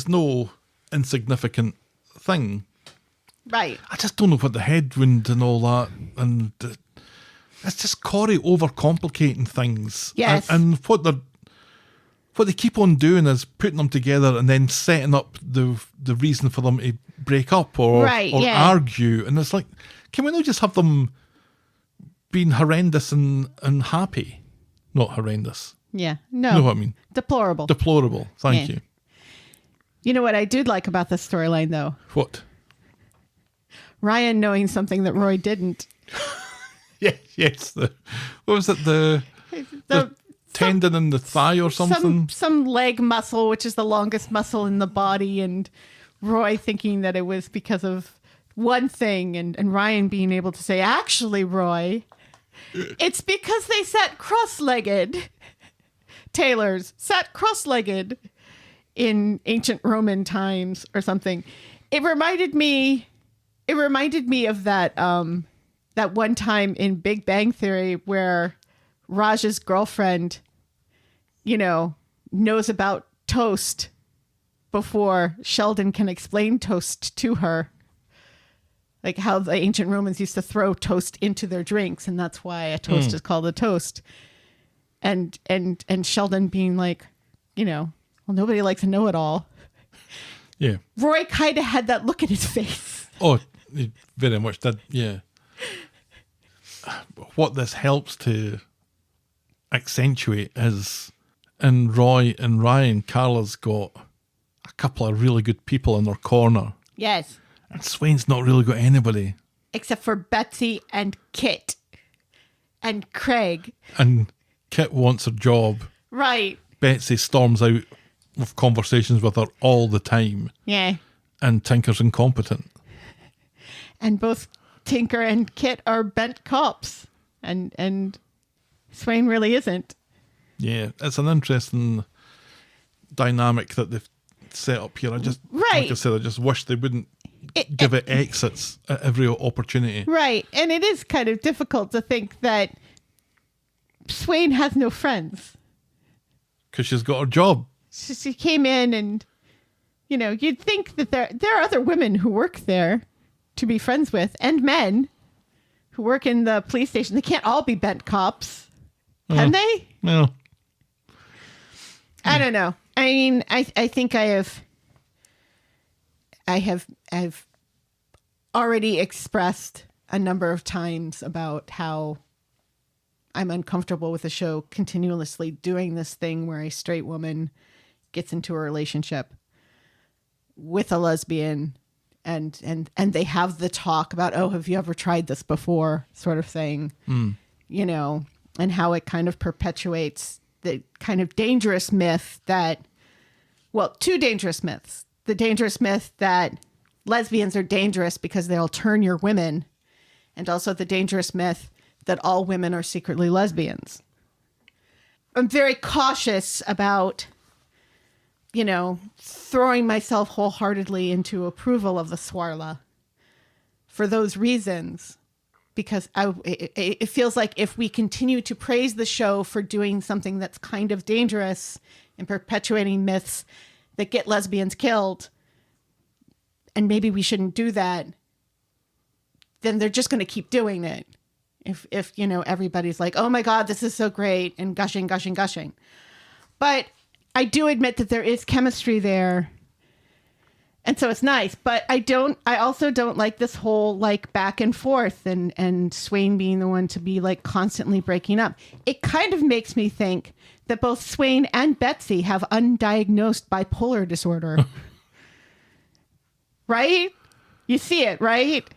no insignificant thing. Right. I just don't know what the head wound and all that, and it's just Corrie overcomplicating things. Yes. And what they keep on doing is putting them together and then setting up the reason for them to break up or argue. And it's like, can we not just have them being horrendous and happy? Not horrendous. Yeah. No. You know what I mean? Deplorable. Deplorable. Thank Yeah. you. You know what I did like about this storyline, though? What? Ryan knowing something that Roy didn't. Yes. What was it? The tendon in the thigh or something? Some leg muscle, which is the longest muscle in the body, and Roy thinking that it was because of one thing, and Ryan being able to say, actually, Roy, it's because they sat cross-legged. Tailors sat cross-legged in ancient Roman times or something. It reminded me of that that one time in Big Bang Theory where Raj's girlfriend, you know, knows about toast before Sheldon can explain toast to her. Like how the ancient Romans used to throw toast into their drinks, and that's why a toast is called a toast. And Sheldon being like, you know, well, nobody likes a know-it-all. Yeah. Roy kind of had that look in his face. Oh, he very much did, yeah. What this helps to accentuate is in Roy and Ryan, Carla's got a couple of really good people in their corner. Yes. And Swain's not really got anybody. Except for Betsy and Kit and Craig. And Kit wants her job. Right. Betsy storms out with conversations with her all the time. Yeah. And Tinker's incompetent. And both Tinker and Kit are bent cops. And Swain really isn't. Yeah, it's an interesting dynamic that they've set up here. I just, Right. like I said, I just wish they wouldn't give it exits at every opportunity. Right. And it is kind of difficult to think that Swain has no friends. Because she's got her job. She came in and, you'd think that there are other women who work there to be friends with, and men who work in the police station. They can't all be bent cops. Can they? No. I don't know. I mean, I think I've already expressed a number of times about how I'm uncomfortable with the show continuously doing this thing where a straight woman gets into a relationship with a lesbian and they have the talk about, oh, have you ever tried this before, sort of thing, and how it kind of perpetuates the kind of dangerous myth that, well, two dangerous myths. The dangerous myth that lesbians are dangerous because they'll turn your women, and also the dangerous myth that all women are secretly lesbians. I'm very cautious about, throwing myself wholeheartedly into approval of the Swarla for those reasons, because it feels like if we continue to praise the show for doing something that's kind of dangerous and perpetuating myths that get lesbians killed, and maybe we shouldn't do that, then they're just going to keep doing it. If everybody's like, oh my God, this is so great, and gushing. But I do admit that there is chemistry there. And so it's nice, but I also don't like this whole like back and forth and Swain being the one to be like constantly breaking up. It kind of makes me think that both Swain and Betsy have undiagnosed bipolar disorder. Right? You see it, right?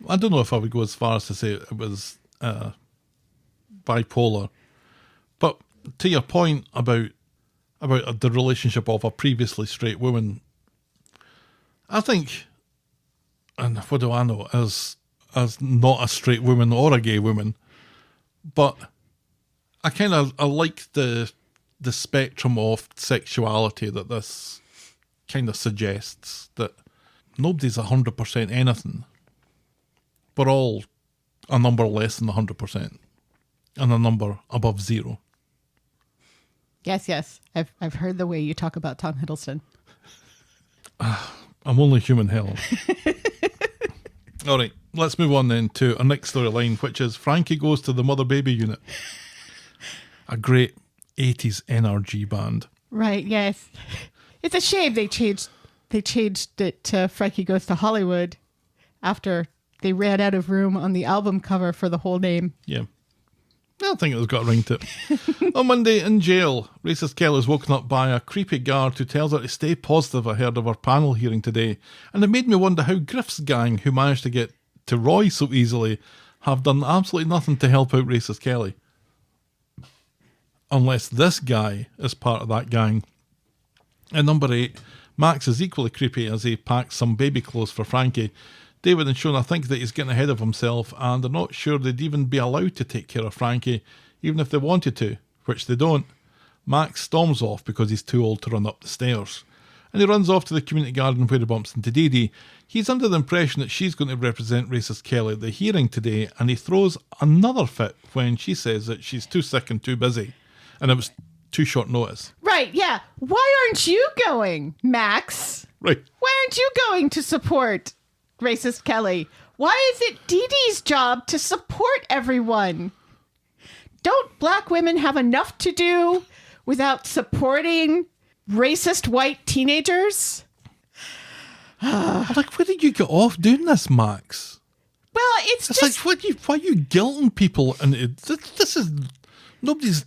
I don't know if I would go as far as to say it was bipolar, but to your point about the relationship of a previously straight woman, I think, and what do I know, as not a straight woman or a gay woman, but I like the spectrum of sexuality that this kind of suggests, that nobody's 100% anything. We're all a number less than 100% and a number above zero. Yes. I've heard the way you talk about Tom Hiddleston. I'm only human hell. All right, let's move on then to our next storyline, which is Frankie goes to the mother baby unit. A great 80s NRG band. Right, yes. It's a shame they changed it to Frankie Goes to Hollywood after they ran out of room on the album cover for the whole name. Yeah. I don't think it was got a ring to it. On Monday in jail, racist Kelly is woken up by a creepy guard who tells her to stay positive ahead of her panel hearing today. And it made me wonder how Griff's gang, who managed to get to Roy so easily, have done absolutely nothing to help out racist Kelly. Unless this guy is part of that gang. At number 8, Max is equally creepy as he packs some baby clothes for Frankie. David and Shona think that he's getting ahead of himself and they're not sure they'd even be allowed to take care of Frankie, even if they wanted to, which they don't. Max storms off because he's too old to run up the stairs. And he runs off to the community garden where he bumps into Dee Dee. He's under the impression that she's going to represent racist Kelly at the hearing today, and he throws another fit when she says that she's too sick and too busy. And it was too short notice. Right, yeah. Why aren't you going, Max? Right. Why aren't you going to support racist Kelly? Why is it Dee Dee's job to support everyone? Don't black women have enough to do without supporting racist white teenagers? I'm like, where did you get off doing this, Max? Well, it's just like, why are you guilting people? And this is, nobody's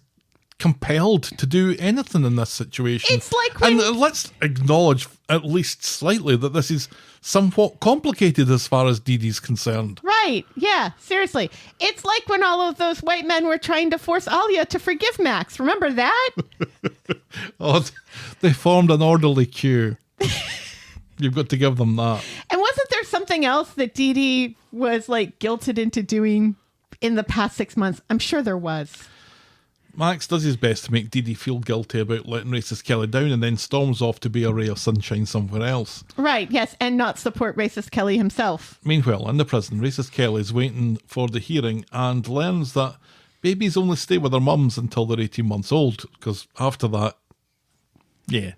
compelled to do anything in this situation. It's like when... And let's acknowledge at least slightly that this is somewhat complicated as far as Dee Dee's concerned. Right, yeah, seriously. It's like when all of those white men were trying to force Alya to forgive Max. Remember that? Oh, they formed an orderly queue. You've got to give them that. And wasn't there something else that Dee Dee was like guilted into doing in the past 6 months? I'm sure there was. Max does his best to make Dee Dee feel guilty about letting racist Kelly down and then storms off to be a ray of sunshine somewhere else. Right, yes, and not support racist Kelly himself. Meanwhile, in the prison, racist Kelly is waiting for the hearing and learns that babies only stay with their mums until they're 18 months old, because after that, yeah,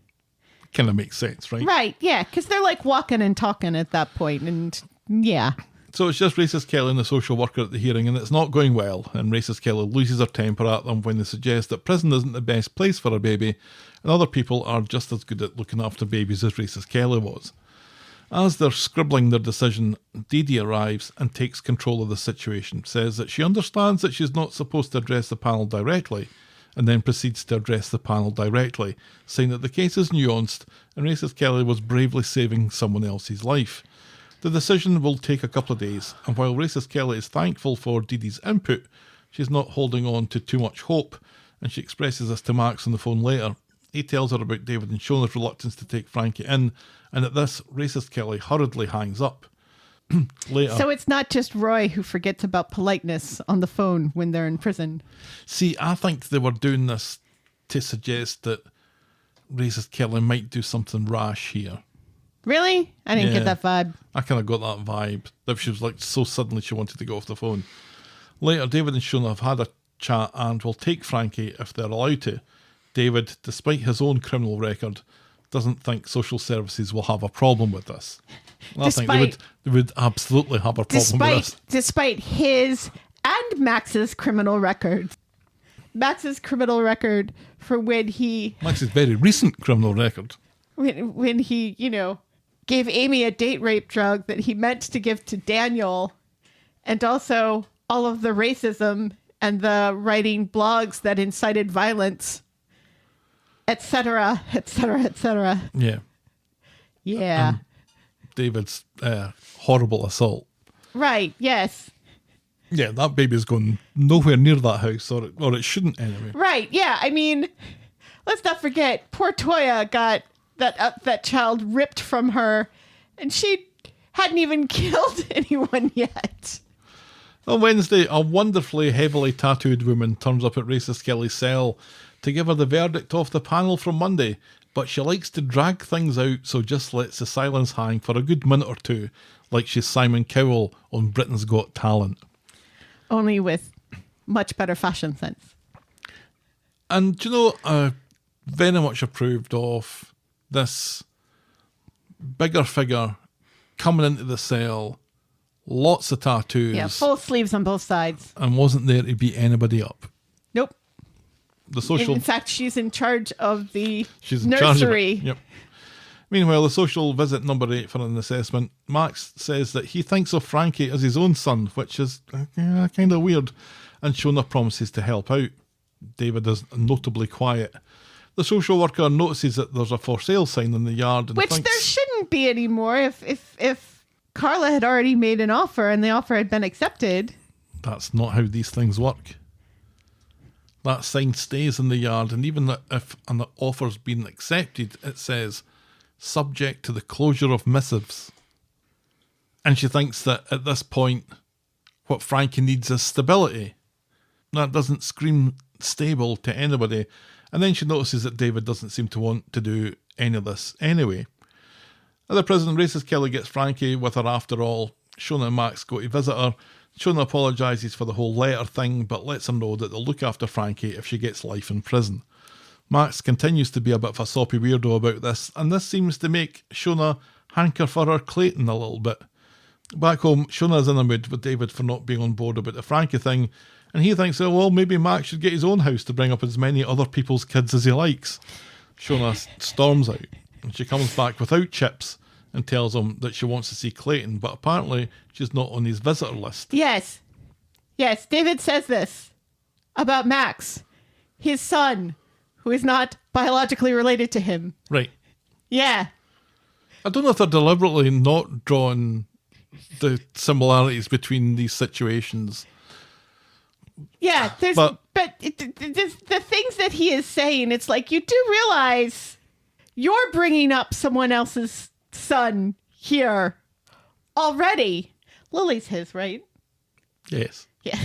kind of makes sense, right? Right, yeah, because they're like walking and talking at that point, and yeah. So it's just racist Kelly and the social worker at the hearing, and it's not going well, and racist Kelly loses her temper at them when they suggest that prison isn't the best place for a baby, and other people are just as good at looking after babies as racist Kelly was. As they're scribbling their decision, Dee Dee arrives and takes control of the situation, says that she understands that she's not supposed to address the panel directly, and then proceeds to address the panel directly, saying that the case is nuanced and racist Kelly was bravely saving someone else's life. The decision will take a couple of days, and while racist Kelly is thankful for Dee Dee's input, she's not holding on to too much hope, and she expresses this to Max on the phone later. He tells her about David and Shona's reluctance to take Frankie in, and at this, racist Kelly hurriedly hangs up. Later. So it's not just Roy who forgets about politeness on the phone when they're in prison. See, I think they were doing this to suggest that racist Kelly might do something rash here. Really? I didn't get that vibe. I kind of got that vibe. That she was like so suddenly she wanted to go off the phone. Later, David and Shona have had a chat and will take Frankie if they're allowed to. David, despite his own criminal record, doesn't think social services will have a problem with this. I think they would absolutely have a problem with this. Despite his and Max's criminal records. Max's criminal record for when he... Max's very recent criminal record. When he, gave Amy a date rape drug that he meant to give to Daniel, and also all of the racism and the writing blogs that incited violence, etc., etc., etc. Yeah. Yeah. David's horrible assault. Right, yes. Yeah, that baby's going nowhere near that house, or it shouldn't anyway. Right, yeah. I mean, let's not forget, poor Toyah got that child ripped from her, and she hadn't even killed anyone yet. On Wednesday, a wonderfully heavily tattooed woman turns up at racist Kelly's cell to give her the verdict off the panel from Monday, but she likes to drag things out, so just lets the silence hang for a good minute or two, like she's Simon Cowell on Britain's Got Talent. Only with much better fashion sense. And I very much approved of this bigger figure coming into the cell, lots of tattoos. Yeah, full sleeves on both sides. And wasn't there to beat anybody up. Nope. The social... In fact, she's in charge of the she's nursery. In charge of it. Yep. Meanwhile, the social visit number 8 for an assessment, Max says that he thinks of Frankie as his own son, which is kind of weird, and Shona promises to help out. David is notably quiet. The social worker notices that there's a for sale sign in the yard. And which thinks, there shouldn't be anymore if Carla had already made an offer and the offer had been accepted. That's not how these things work. That sign stays in the yard, and even if an offer's been accepted, it says, subject to the closure of missives. And she thinks that at this point, what Frankie needs is stability. That doesn't scream stable to anybody. And then she notices that David doesn't seem to want to do any of this anyway. At the prison, racist Kelly gets Frankie with her after all. Shona and Max go to visit her. Shona apologises for the whole letter thing, but lets her know that they'll look after Frankie if she gets life in prison. Max continues to be a bit of a soppy weirdo about this, and this seems to make Shona hanker for her Clayton a little bit. Back home, Shona is in a mood with David for not being on board about the Frankie thing, and he thinks, oh, well, maybe Max should get his own house to bring up as many other people's kids as he likes. Shona storms out, and she comes back without chips and tells him that she wants to see Clayton, but apparently she's not on his visitor list. Yes, David says this about Max, his son, who is not biologically related to him. Right. Yeah. I don't know if they're deliberately not drawing the similarities between these situations. Yeah, the things that he is saying, it's like, you do realize you're bringing up someone else's son here already. Lily's his, right? Yes. Yeah.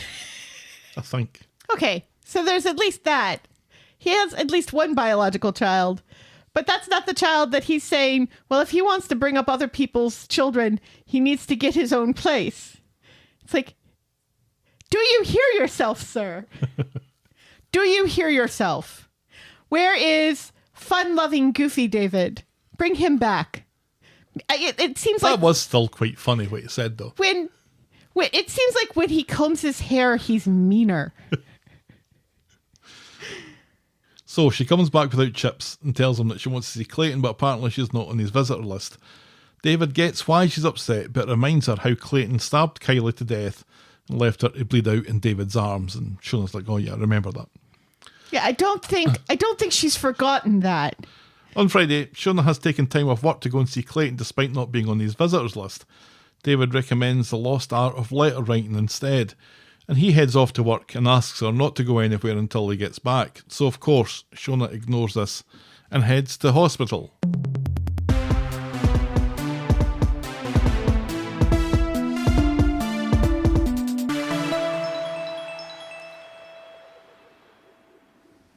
I think. Okay, So there's at least that. He has at least one biological child. But that's not the child that he's saying, well, if he wants to bring up other people's children, he needs to get his own place. It's like, do you hear yourself, sir? Do you hear yourself? Where is fun-loving, goofy David? Bring him back. It seems like... That was still quite funny what he said, though. When it seems like when he combs his hair, he's meaner. So she comes back without chips and tells him that she wants to see Clayton, but apparently she's not on his visitor list. David gets why she's upset, but reminds her how Clayton stabbed Kylie to death and left her to bleed out in David's arms. And Shona's like, oh yeah, I remember that. Yeah, I don't think she's forgotten that. On Friday, Shona has taken time off work to go and see Clayton despite not being on his visitors list. David recommends the lost art of letter writing instead, and he heads off to work and asks her not to go anywhere until he gets back. So of course, Shona ignores this and heads to hospital.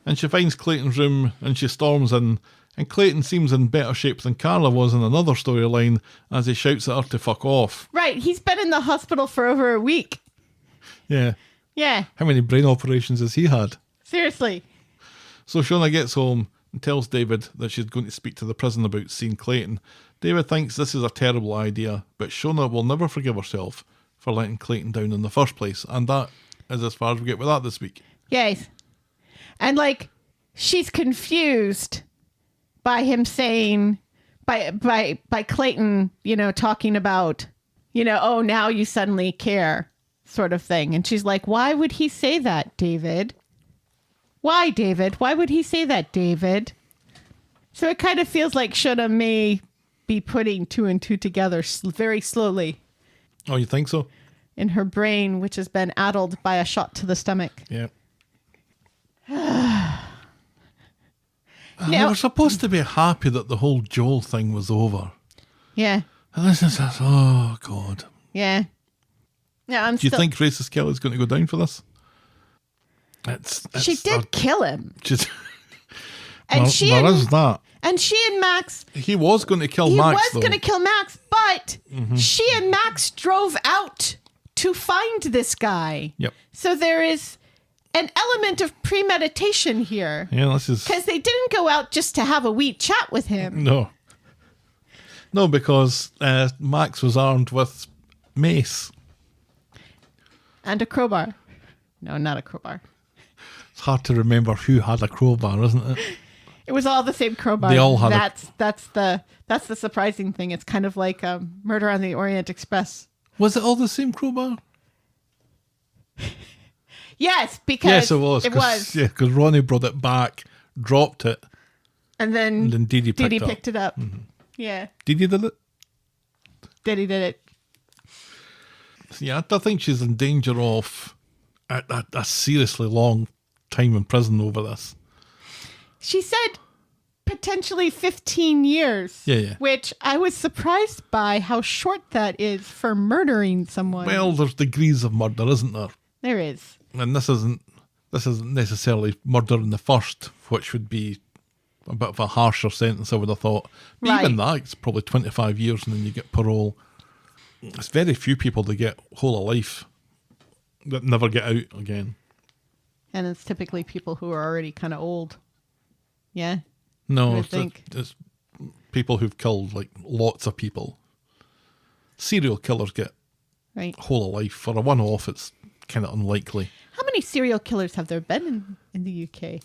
And she finds Clayton's room and she storms in, and Clayton seems in better shape than Carla was in another storyline as he shouts at her to fuck off. Right, he's been in the hospital for over a week. Yeah. Yeah. How many brain operations has he had? Seriously. So Shona gets home and tells David that she's going to speak to the prison about seeing Clayton. David thinks this is a terrible idea, but Shona will never forgive herself for letting Clayton down in the first place. And that is as far as we get with that this week. Yes. And like, she's confused by him saying, by Clayton, talking about, oh, now you suddenly care, sort of thing. And she's like, why would he say that, David? Why, David? Why would he say that, David? So it kind of feels like Shona may be putting two and two together very slowly. Oh, you think so? In her brain, which has been addled by a shot to the stomach. Yeah. Now, we were supposed to be happy that the whole Joel thing was over. Yeah. And this is, oh, God. Yeah. Yeah, Do you think Racist Kelly's going to go down for this? She did kill him. And there is that. And she and Max... He was going to kill Max, He was going to kill Max, but she and Max drove out to find this guy. Yep. So there is an element of premeditation here. Yeah, this is... Because they didn't go out just to have a wee chat with him. No. No, because Max was armed with mace. And a crowbar. No, not a crowbar. It's hard to remember who had a crowbar, isn't it? It was all the same crowbar. They all had that's the surprising thing. It's kind of like Murder on the Orient Express. Was it all the same crowbar? Yes, because yes, it was. It was. Yeah, because Ronnie brought it back, dropped it, and then Dee Dee picked it up. Mm-hmm. Yeah. Dee Dee did it? Dee did it. Yeah, I think she's in danger of a seriously long time in prison over this. She said potentially 15 years. Yeah. Which I was surprised by how short that is for murdering someone. Well, there's degrees of murder, isn't there? There is. And this isn't necessarily murder in the first, which would be a bit of a harsher sentence, I would have thought. But Right. even that, it's probably 25 years and then you get parole. It's very few people that get whole of life that never get out again. And it's typically people who are already kind of old. Yeah. No, I think. it's people who've killed like lots of people. Serial killers get Right. whole of life. For a one-off, it's kind of unlikely. How many serial killers have there been in the UK?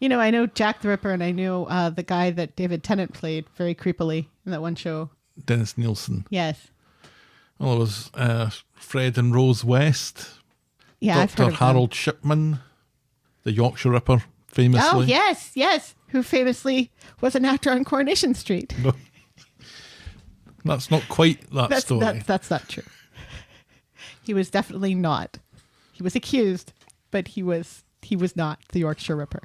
I know Jack the Ripper, and I know the guy that David Tennant played very creepily in that one show. Dennis Nielsen. Yes. Well, it was Fred and Rose West. Yeah, I've heard Dr. of them. Harold Shipman, the Yorkshire Ripper, famously. Oh, yes. Who famously was an actor on Coronation Street. No. That's not quite that story. That's not true. He was definitely not. He was accused, but he was not the Yorkshire Ripper.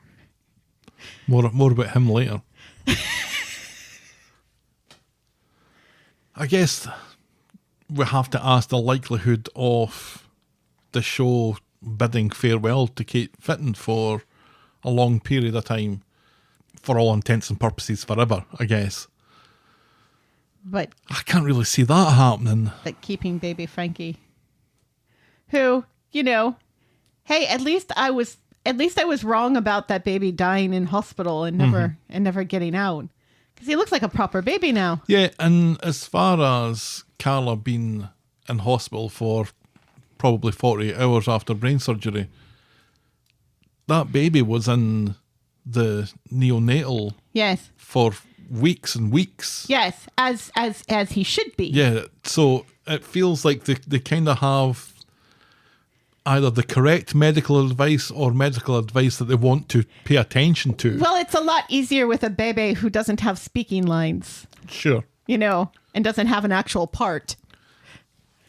More about him later. I guess we have to ask the likelihood of the show bidding farewell to Kate Fitton for a long period of time, for all intents and purposes forever, I guess. But I can't really see that happening. keeping baby Frankie, who, hey, at least I was wrong about that baby dying in hospital and never getting out, because he looks like a proper baby now. Yeah, and as far as Carla being in hospital for probably 48 hours after brain surgery, that baby was in the neonatal Yes. for weeks and weeks. Yes, as he should be. Yeah, so it feels like they kind of have either the correct medical advice or medical advice that they want to pay attention to. Well, it's a lot easier with a baby who doesn't have speaking lines, Sure. and doesn't have an actual part.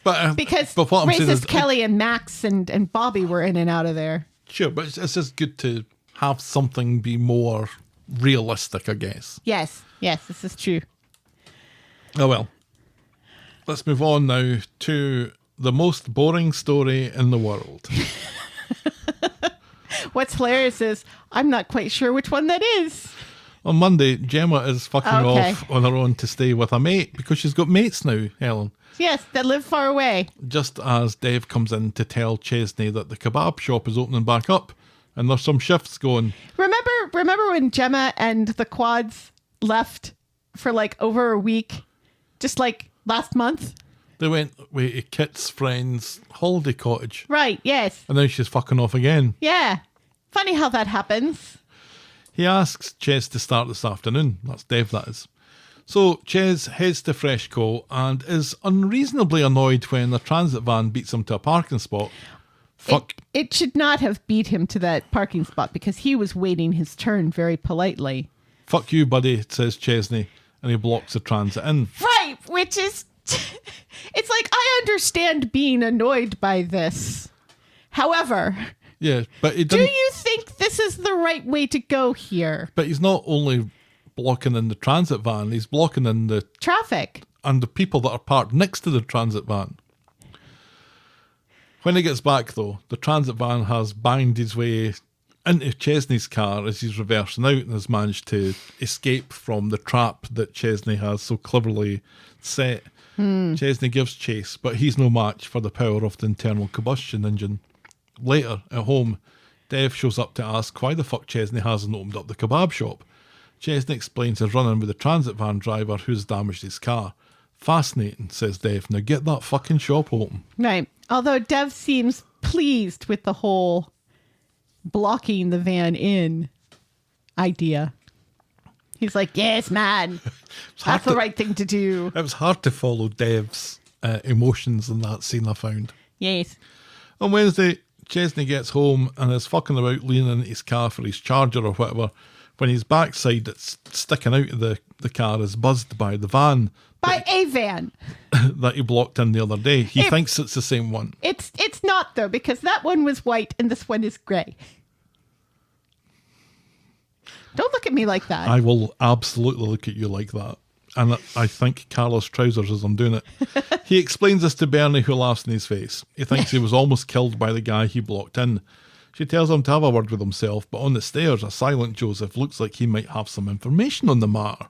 Because Because what I'm saying is, racist Kelly and Max and Bobby were in and out of there. sure, but it's just good to have something be more realistic, I guess. Yes, this is true. Oh well. Let's move on now to the most boring story in the world. What's hilarious is I'm not quite sure which one that is. On Monday, Gemma is fucking Okay. off on her own to stay with a mate because she's got mates now, Helen. Yes, that live far away. Just as Dev comes in to tell Chesney that the kebab shop is opening back up and there's some shifts going. Remember when Gemma and the quads left for like over a week, just like last month? They went with Kit's friend's holiday cottage. Right, yes. And now she's fucking off again. Yeah. Funny how that happens. He asks Ches to start this afternoon. That's Dev, that is. So Ches heads to Freshco and is unreasonably annoyed when the transit van beats him to a parking spot. Fuck. It should not have beat him to that parking spot because he was waiting his turn very politely. Fuck you, buddy, says Chesney, and he blocks the transit in. Right, which is... It's like, I understand being annoyed by this. However... Yeah, but he Do didn't... you think this is the right way to go here? But he's not only blocking in the transit van, he's blocking in the... Traffic. And the people that are parked next to the transit van. When he gets back, though, the transit van has banged his way into Chesney's car as he's reversing out and has managed to escape from the trap that Chesney has so cleverly set. Chesney gives chase, but he's no match for the power of the internal combustion engine. Later, at home, Dev shows up to ask why the fuck Chesney hasn't opened up the kebab shop. Chesney explains his run-in with the transit van driver who's damaged his car. Fascinating, says Dev. Now get that fucking shop open. Right. Although Dev seems pleased with the whole blocking the van in idea. He's like, yes, man. That's the right thing to do. It was hard to follow Dev's emotions in that scene, I found. Yes. On Wednesday, Chesney gets home and is fucking about leaning into his car for his charger or whatever when his backside that's sticking out of the car is buzzed by the van. By a van. That he blocked in the other day. He thinks it's the same one. It's not, though, because that one was white and this one is grey. Don't look at me like that. I will absolutely look at you like that. And I think Carla's trousers as I'm doing it. He explains this to Bernie, who laughs in his face. He thinks he was almost killed by the guy he blocked in. She tells him to have a word with himself, but on the stairs, a silent Joseph looks like he might have some information on the matter.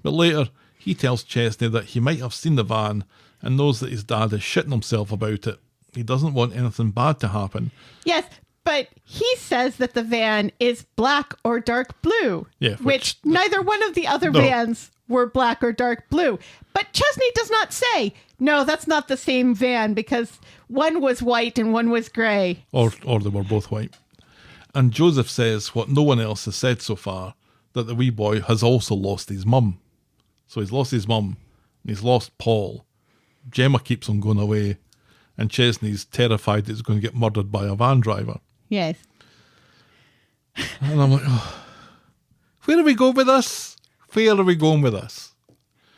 But later, he tells Chesney that he might have seen the van and knows that his dad is shitting himself about it. He doesn't want anything bad to happen. Yes, but he says that the van is black or dark blue. Yeah, which neither one of the other vans were black or dark blue. But Chesney does not say, no, that's not the same van because one was white and one was grey. Or they were both white. And Joseph says what no one else has said so far, that the wee boy has also lost his mum. So he's lost his mum, and he's lost Paul. Gemma keeps on going away, and Chesney's terrified that he's going to get murdered by a van driver. Yes. And I'm like, oh, where are we going with this? Where are we going with this?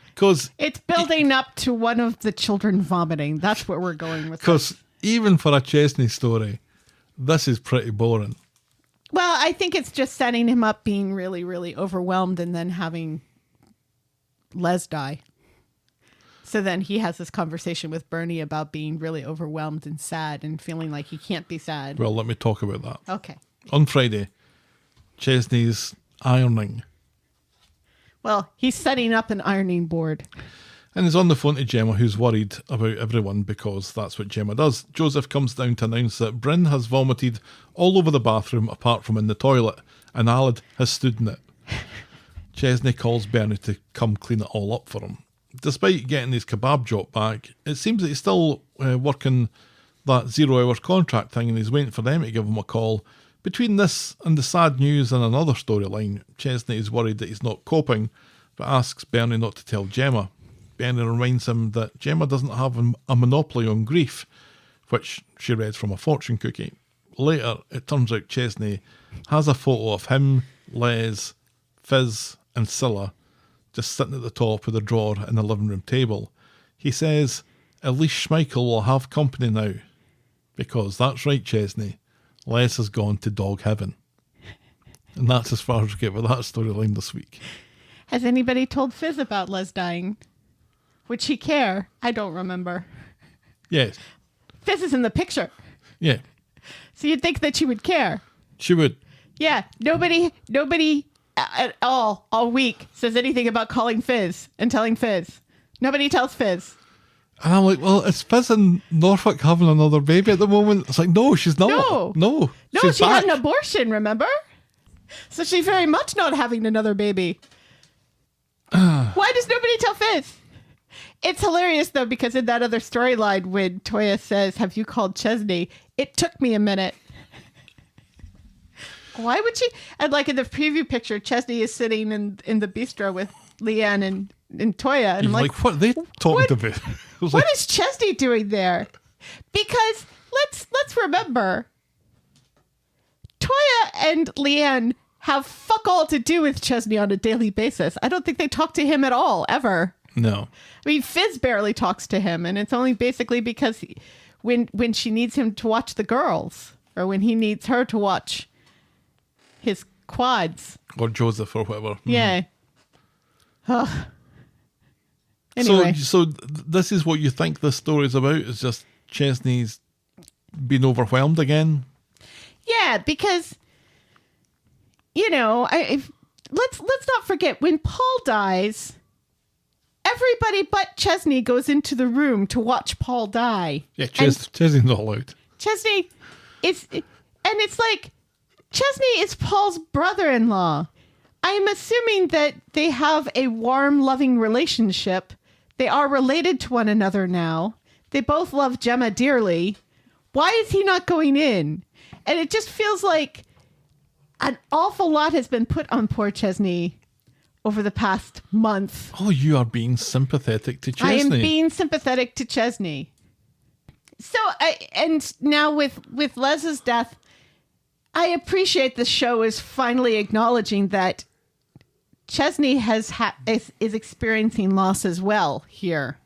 Because it's building up to one of the children vomiting. That's where we're going with this. Because even for a Chesney story, this is pretty boring. Well, I think it's just setting him up being really, really overwhelmed and then having Les die. So then he has this conversation with Bernie about being really overwhelmed and sad and feeling like he can't be sad. Well, let me talk about that. Okay. On Friday, Chesney's ironing. Well, he's setting up an ironing board. And he's on the phone to Gemma, who's worried about everyone because that's what Gemma does. Joseph comes down to announce that Bryn has vomited all over the bathroom apart from in the toilet, and Alad has stood in it. Chesney calls Bernie to come clean it all up for him. Despite getting his kebab job back, it seems that he's still working that 0-hour contract thing and he's waiting for them to give him a call. Between this and the sad news and another storyline, Chesney is worried that he's not coping, but asks Bernie not to tell Gemma. Bernie reminds him that Gemma doesn't have a monopoly on grief, which she read from a fortune cookie. Later, it turns out Chesney has a photo of him, Les, Fizz and Scylla just sitting at the top of the drawer in the living room table. He says, at least Schmeichel will have company now. Because that's right, Chesney, Les has gone to dog heaven. And that's as far as we get with that storyline this week. Has anybody told Fizz about Les dying? Would she care? I don't remember. Yes. Fizz is in the picture. Yeah. So you'd think that she would care. She would. Yeah. Nobody at all week says anything about calling Fizz and telling Fizz. Nobody tells Fizz. And I'm like, well, is Fizz in Norfolk having another baby at the moment? It's like, no, she's not. No, she's she back. had an abortion, remember? So she's very much not having another baby. Why does nobody tell Fizz? It's hilarious, though, because in that other storyline, when Toyah says, have you called Chesney? It took me a minute. Why would she? And like in the preview picture, Chesney is sitting in the bistro with Leanne and Toyah. And You're I'm like, what are they talking about? What is Chesney doing there? Because let's remember, Toyah and Leanne have fuck all to do with Chesney on a daily basis. I don't think they talk to him at all, ever. No. I mean, Fizz barely talks to him, and it's only basically because when she needs him to watch the girls, or when he needs her to watch his quads. Or Joseph or whatever. Yeah. Anyway. So this is what you think this story is about? Is just Chesney's been overwhelmed again? Yeah, because, you know, let's not forget, when Paul dies, everybody but Chesney goes into the room to watch Paul die. Yeah, Chesney's not allowed. Chesney is, and it's like, Chesney is Paul's brother-in-law. I'm assuming that they have a warm, loving relationship. They are related to one another now. They both love Gemma dearly. Why is he not going in? And it just feels like an awful lot has been put on poor Chesney over the past month. Oh, you are being sympathetic to Chesney. I am being sympathetic to Chesney. So, and now with Les's death, I appreciate the show is finally acknowledging that Chesney is experiencing loss as well here,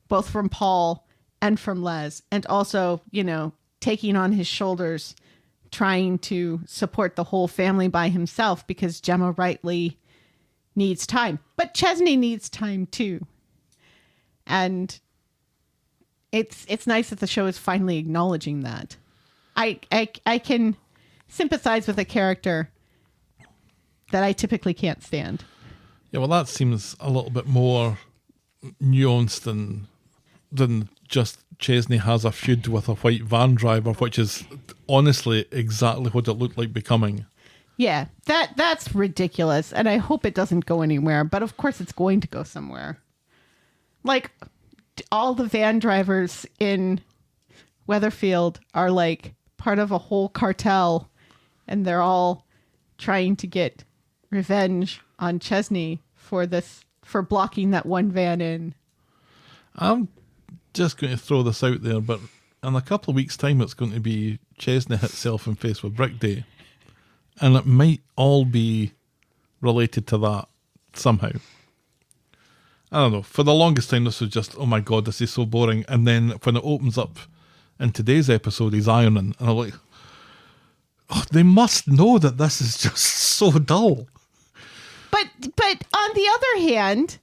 both from Paul and from Les, and also, you know, taking on his shoulders, trying to support the whole family by himself because Gemma rightly needs time. But Chesney needs time too. And it's nice that the show is finally acknowledging that. I can sympathize with a character that I typically can't stand. Yeah, well, that seems a little bit more nuanced than just Chesney has a feud with a white van driver, which is honestly exactly what it looked like becoming. Yeah, that's ridiculous, and I hope it doesn't go anywhere, but of course it's going to go somewhere. Like, all the van drivers in Weatherfield are like part of a whole cartel, and they're all trying to get revenge on Chesney for blocking that one van in. I'm just going to throw this out there, but in a couple of weeks' time, it's going to be Chesney hit self in face with Brick Day. And it might all be related to that somehow. I don't know. For the longest time, this was just, oh my God, this is so boring. And then when it opens up in today's episode, he's ironing. And I'm like, oh, they must know that this is just so dull. But on the other hand,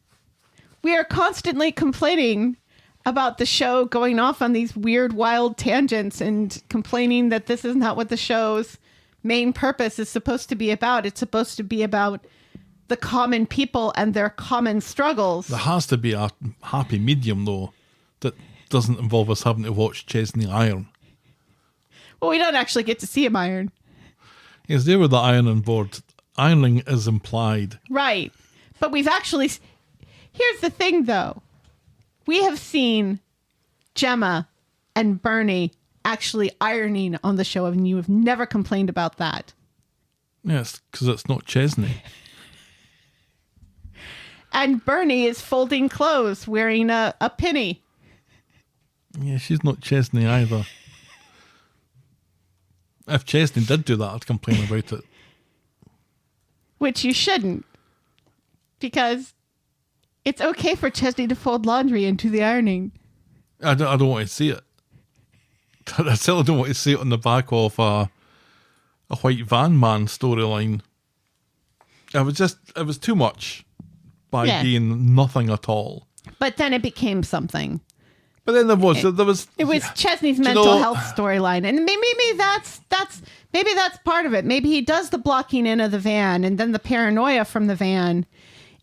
we are constantly complaining about the show going off on these weird, wild tangents and complaining that this is not what the show's main purpose is supposed to be about. It's supposed to be about the common people and their common struggles. There has to be a happy medium, though, that doesn't involve us having to watch Chesney iron. Well, we don't actually get to see him iron. He's there with the ironing board. Ironing is implied. Right. But we've actually... Here's the thing, though. We have seen Gemma and Bernie actually ironing on the show, and you have never complained about that. Yes, because it's not Chesney. And Bernie is folding clothes, wearing a penny. Yeah, she's not Chesney either. If Chesney did do that, I'd complain about it. Which you shouldn't. Because it's okay for Chesney to fold laundry and do the ironing. I don't want to see it. I certainly don't want to see it on the back of a white van man storyline. It was too much by being nothing at all. But then it became something. But then there was Chesney's mental health storyline, and maybe that's part of it. Maybe he does the blocking in of the van, and then the paranoia from the van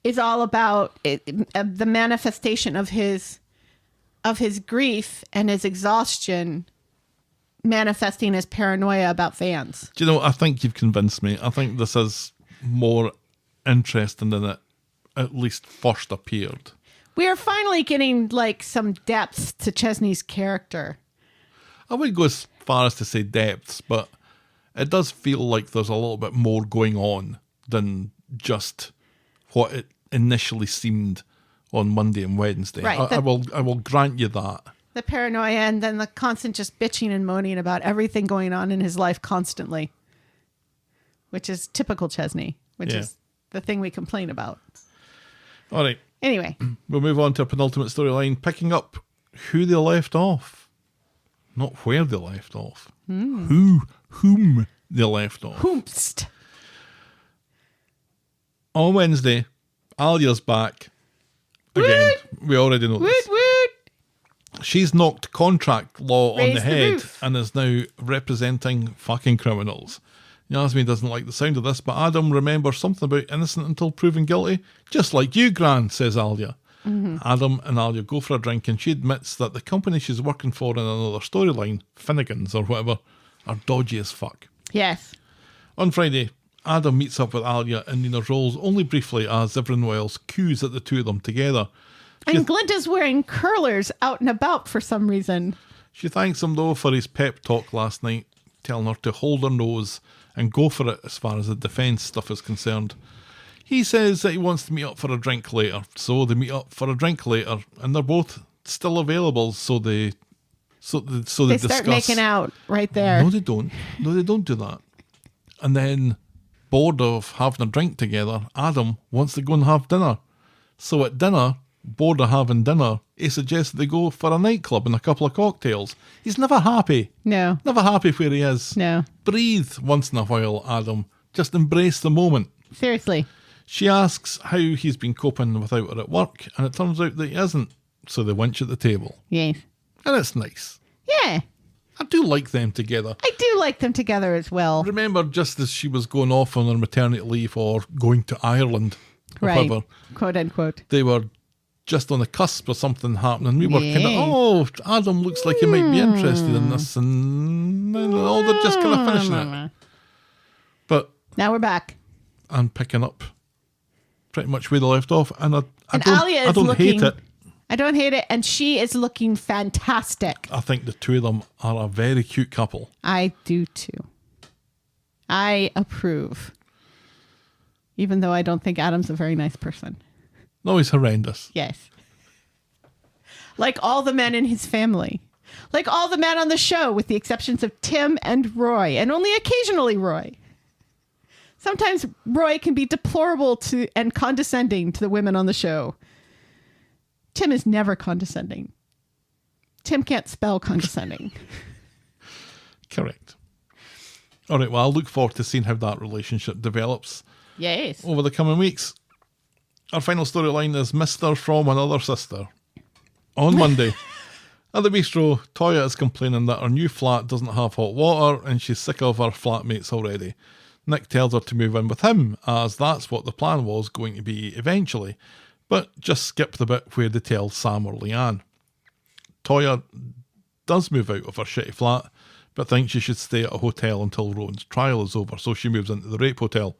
is all about the manifestation of his grief and his exhaustion, manifesting as paranoia about vans. Do you know? I think you've convinced me. I think this is more interesting than it at least first appeared. We are finally getting like some depths to Chesney's character. I wouldn't go as far as to say depths, but it does feel like there's a little bit more going on than just what it initially seemed on Monday and Wednesday. Right, I will grant you that. The paranoia and then the constant just bitching and moaning about everything going on in his life constantly, which is typical Chesney, which is the thing we complain about. All right. Anyway. We'll move on to a penultimate storyline, picking up who they left off. Not where they left off. Whom they left off. Hoomst. On Wednesday, Alya's back. Again, we already know this. She's knocked contract law on the head and is now representing fucking criminals. Yasmin doesn't like the sound of this, but Adam remembers something about innocent until proven guilty. Just like you, Gran, says Alya. Mm-hmm. Adam and Alya go for a drink and she admits that the company she's working for in another storyline, Finnegan's or whatever, are dodgy as fuck. Yes. On Friday, Adam meets up with Alya in Nina's roles only briefly as everyone else cues at the two of them together. And Glinda's wearing curlers out and about for some reason. She thanks him though for his pep talk last night, telling her to hold her nose and go for it as far as the defence stuff is concerned. He says that he wants to meet up for a drink later, so they meet up for a drink later, and they're both still available, so they discuss. Start making out right there. No, they don't. No, they don't do that. And then, bored of having a drink together, Adam wants to go and have dinner. So at dinner, bored of having dinner, he suggests they go for a nightclub and a couple of cocktails. He's never happy. No. Never happy where he is. No. Breathe once in a while, Adam. Just embrace the moment. Seriously. She asks how he's been coping without her at work, and it turns out that he isn't. So they wench at the table. Yes. And it's nice. Yeah. I do like them together. I do like them together as well. Remember, just as she was going off on her maternity leave or going to Ireland, or right. whatever, quote unquote, they were just on the cusp of something happening. We were kind of, Adam looks like he might be interested in this, and they're just kind of finishing it. But now we're back and picking up pretty much where they left off, and I Alya don't hate it. I don't hate it, and she is looking fantastic. I think the two of them are a very cute couple. I do too. I approve. Even though I don't think Adam's a very nice person. No, he's horrendous. Yes. Like all the men in his family. Like all the men on the show, with the exceptions of Tim and Roy, and only occasionally Roy. Sometimes Roy can be deplorable and condescending to the women on the show. Tim is never condescending. Tim can't spell condescending. Correct. All right, well, I'll look forward to seeing how that relationship develops. Yes. Over the coming weeks. Our final storyline is Mr. from Another Sister. On Monday, at the bistro, Toyah is complaining that her new flat doesn't have hot water and she's sick of her flatmates already. Nick tells her to move in with him, as that's what the plan was going to be eventually, but just skip the bit where they tell Sam or Leanne. Toyah does move out of her shitty flat, but thinks she should stay at a hotel until Rowan's trial is over, so she moves into the rape hotel.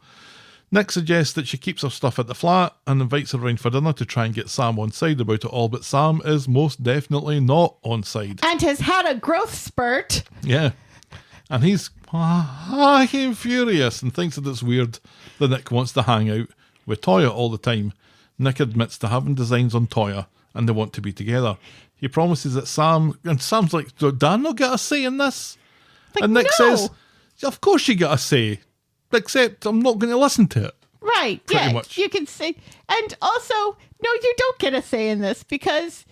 Nick suggests that she keeps her stuff at the flat and invites her around for dinner to try and get Sam on side about it all, but Sam is most definitely not on side. And has had a growth spurt. Yeah. And he's furious and thinks that it's weird that Nick wants to hang out with Toyah all the time. Nick admits to having designs on Toyah and they want to be together. He promises that Sam's like, "Do Dan not get a say in this?" Like, and Nick no. says, "Of course you get a say, except I'm not going to listen to it." Right, Pretty yeah, much. you can say. And also, no, you don't get a say in this because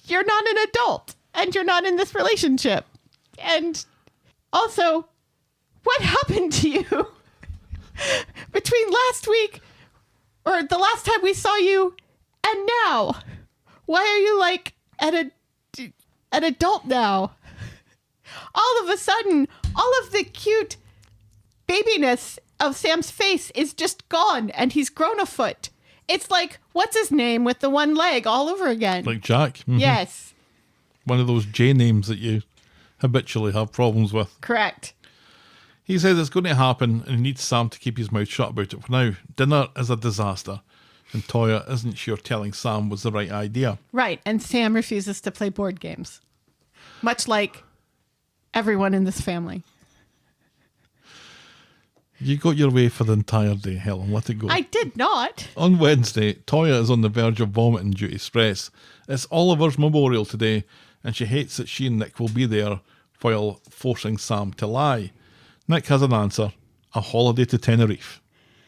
you're not an adult and you're not in this relationship. And also, what happened to you between last week or the last time we saw you and now? Why are you like an adult now? All of a sudden, all of the cute babiness of Sam's face is just gone and he's grown a foot. It's like, what's his name with the one leg all over again? Like Jack. Mhm. Yes, One of those J names that you habitually have problems with. correct. He says it's going to happen and he needs Sam to keep his mouth shut about it for now. Dinner is a disaster and Toyah isn't sure telling Sam was the right idea. Right, and Sam refuses to play board games. Much like everyone in this family. You got your way for the entire day, Helen. Let it go. I did not. On Wednesday, Toyah is on the verge of vomiting due to stress. It's Oliver's memorial today, and she hates that she and Nick will be there while forcing Sam to lie. Nick has an answer: a holiday to Tenerife.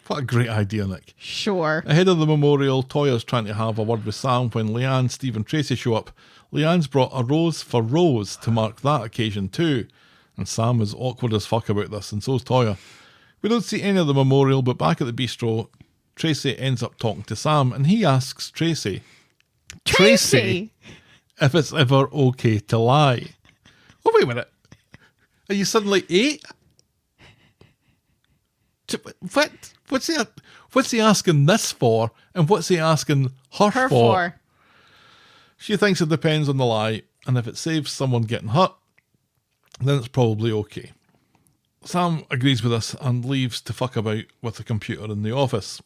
What a great idea, Nick. Sure. Ahead of the memorial, Toyah's trying to have a word with Sam when Leanne, Steve and Tracy show up. Leanne's brought a rose for Rose to mark that occasion too. And Sam is awkward as fuck about this, and so's Toyah. We don't see any of the memorial, but back at the bistro, Tracy ends up talking to Sam, and he asks Tracy if it's ever okay to lie. Oh, wait a minute. Are you suddenly 8? What? What's he asking this for, and what's he asking her for? She thinks it depends on the lie, and if it saves someone getting hurt, then it's probably okay. Sam agrees with this and leaves to fuck about with the computer in the office.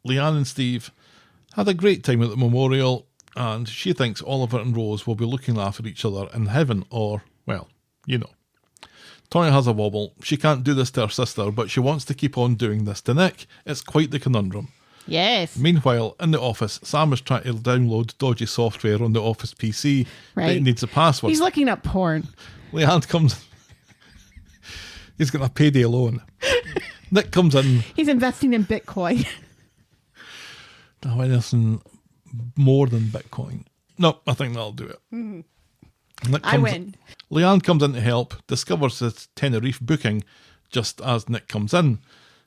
Leanne and Steve had a great time at the memorial, and she thinks Oliver and Rose will be looking after each other in heaven, or, well, you know. Toyah has a wobble. She can't do this to her sister, but she wants to keep on doing this to Nick. It's quite the conundrum. Yes. Meanwhile, in the office, Sam is trying to download dodgy software on the office PC. Right. But it needs a password. He's looking up porn. Leanne comes. He's got a payday loan. Nick comes in. He's investing in Bitcoin. Oh, anything more than Bitcoin. No, I think that'll do it. Nick I win. Leanne comes in to help, discovers his Tenerife booking just as Nick comes in,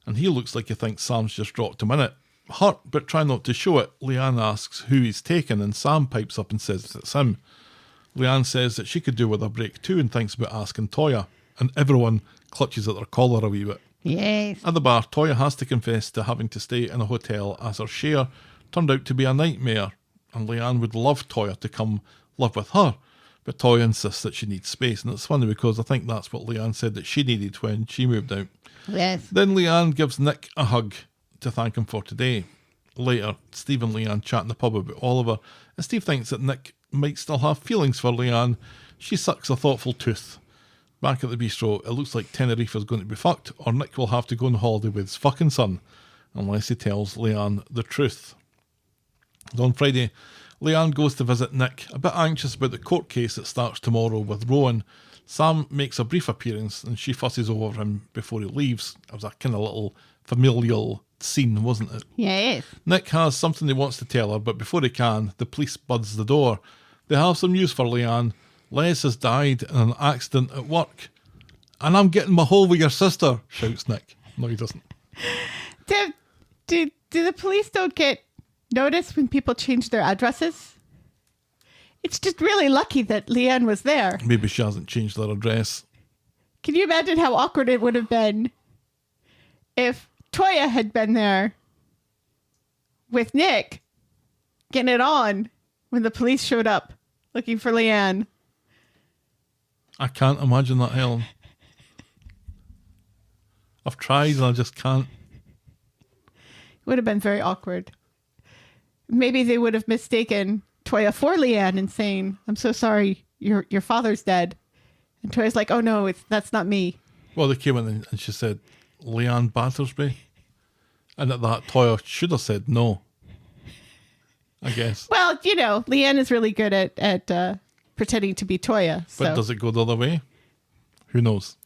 and he looks like he thinks Sam's just dropped him in it. Hurt, but try not to show it, Leanne asks who he's taken, and Sam pipes up and says it's him. Leanne says that she could do with a break too and thinks about asking Toyah, and everyone clutches at their collar a wee bit. Yes. At the bar, Toyah has to confess to having to stay in a hotel as her share turned out to be a nightmare, and Leanne would love Toyah to come live with her, but Toyah insists that she needs space, and it's funny because I think that's what Leanne said that she needed when she moved out. Yes. Then Leanne gives Nick a hug to thank him for today. Later, Steve and Leanne chat in the pub about Oliver, and Steve thinks that Nick might still have feelings for Leanne. She sucks a thoughtful tooth. Back at the bistro, it looks like Tenerife is going to be fucked, or Nick will have to go on holiday with his fucking son, unless he tells Leanne the truth. On Friday, Leanne goes to visit Nick, a bit anxious about the court case that starts tomorrow with Rowan. Sam makes a brief appearance and she fusses over him before he leaves. It was a kind of little familial scene, wasn't it? Yes. Nick has something he wants to tell her, but before he can, the police buds the door. They have some news for Leanne. Les has died in an accident at work. And I'm getting my hole with your sister, shouts Nick. No, he doesn't. Do the police don't get notice when people change their addresses? It's just really lucky that Leanne was there. Maybe she hasn't changed her address. Can you imagine how awkward it would have been if Toyah had been there with Nick getting it on when the police showed up looking for Leanne? I can't imagine that, Helen. I've tried and I just can't. It would have been very awkward. Maybe they would have mistaken Toyah for Leanne and saying, "I'm so sorry, your father's dead." And Toyah's like, "Oh no, that's not me." Well, they came in and she said, "Leanne Battersby." And at that, Toyah should have said no. I guess. Well, Leanne is really good at pretending to be Toyah. So But does it go the other way? Who knows?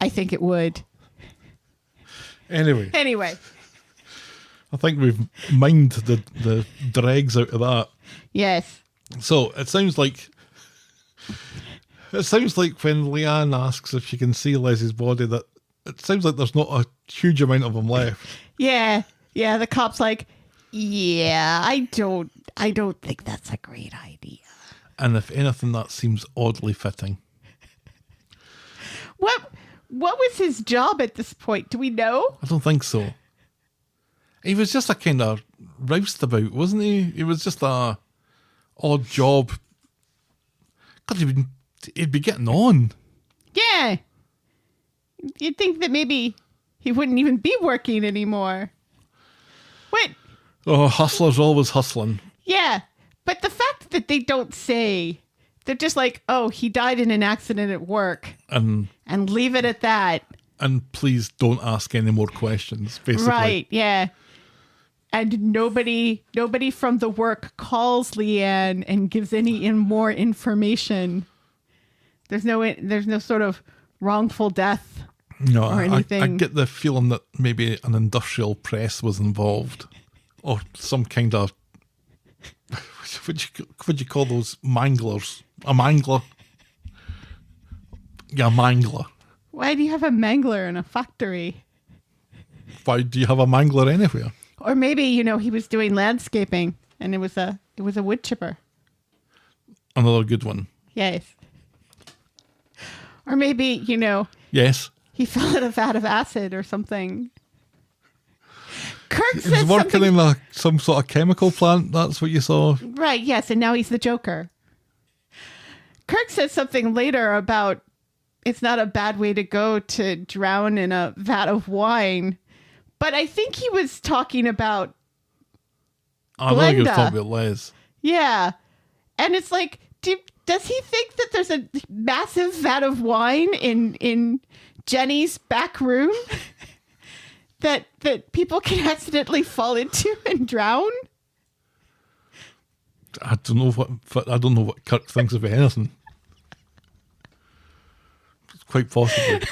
I think it would. Anyway, I think we've mined the dregs out of that. yes. So it sounds like when Leanne asks if she can see Leslie's body, that it sounds like there's not a huge amount of them left. Yeah. The cop's like, yeah, I don't think that's a great idea. And if anything, that seems oddly fitting. What was his job at this point? Do we know? I don't think so. He was just a kind of roustabout, wasn't he? He was just a odd job. God, he'd be getting on. Yeah. You'd think that maybe he wouldn't even be working anymore. What? Oh, hustler's always hustling. Yeah. But the fact that they don't say, they're just like, oh, he died in an accident at work. And leave it at that. And please don't ask any more questions, basically. Right, yeah. And nobody from the work calls Leanne and gives any more information. There's no sort of wrongful death or anything. I get the feeling that maybe an industrial press was involved. Or some kind of... Would you call those manglers? A mangler? Yeah, mangler. Why do you have a mangler in a factory? Why do you have a mangler anywhere? Or maybe, he was doing landscaping and it was a wood chipper. Another good one. Yes. Or maybe, Yes. he fell in a vat of acid or something. Kirk He says was working something... in some sort of chemical plant. That's what you saw. Right, yes, and now he's the Joker. Kirk says something later about it's not a bad way to go to drown in a vat of wine. But I think he was talking about I know you're talking about Les. Yeah. And it's like, does he think that there's a massive vat of wine in Jenny's back room that people can accidentally fall into and drown? I don't know what Kirk thinks of anything. Quite possibly.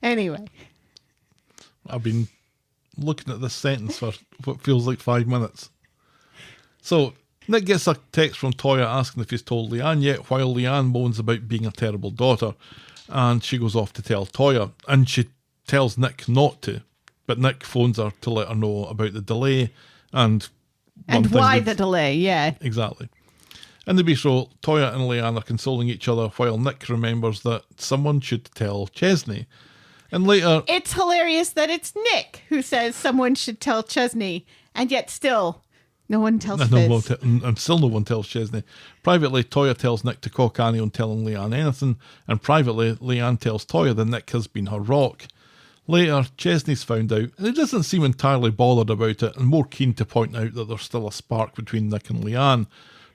Anyway. I've been looking at this sentence for what feels like 5 minutes. So, Nick gets a text from Toyah asking if he's told Leanne yet, while Leanne moans about being a terrible daughter. And she goes off to tell Toyah. And she tells Nick not to. But Nick phones her to let her know about the delay and why the delay, yeah. Exactly. In the bistro, Toyah and Leanne are consoling each other while Nick remembers that someone should tell Chesney. And later... It's hilarious that it's Nick who says someone should tell Chesney, and yet still no one tells Fizz. And still no one tells Chesney. Privately, Toyah tells Nick to cock Annie on telling Leanne anything, and privately, Leanne tells Toyah that Nick has been her rock. Later, Chesney's found out, and he doesn't seem entirely bothered about it, and more keen to point out that there's still a spark between Nick and Leanne.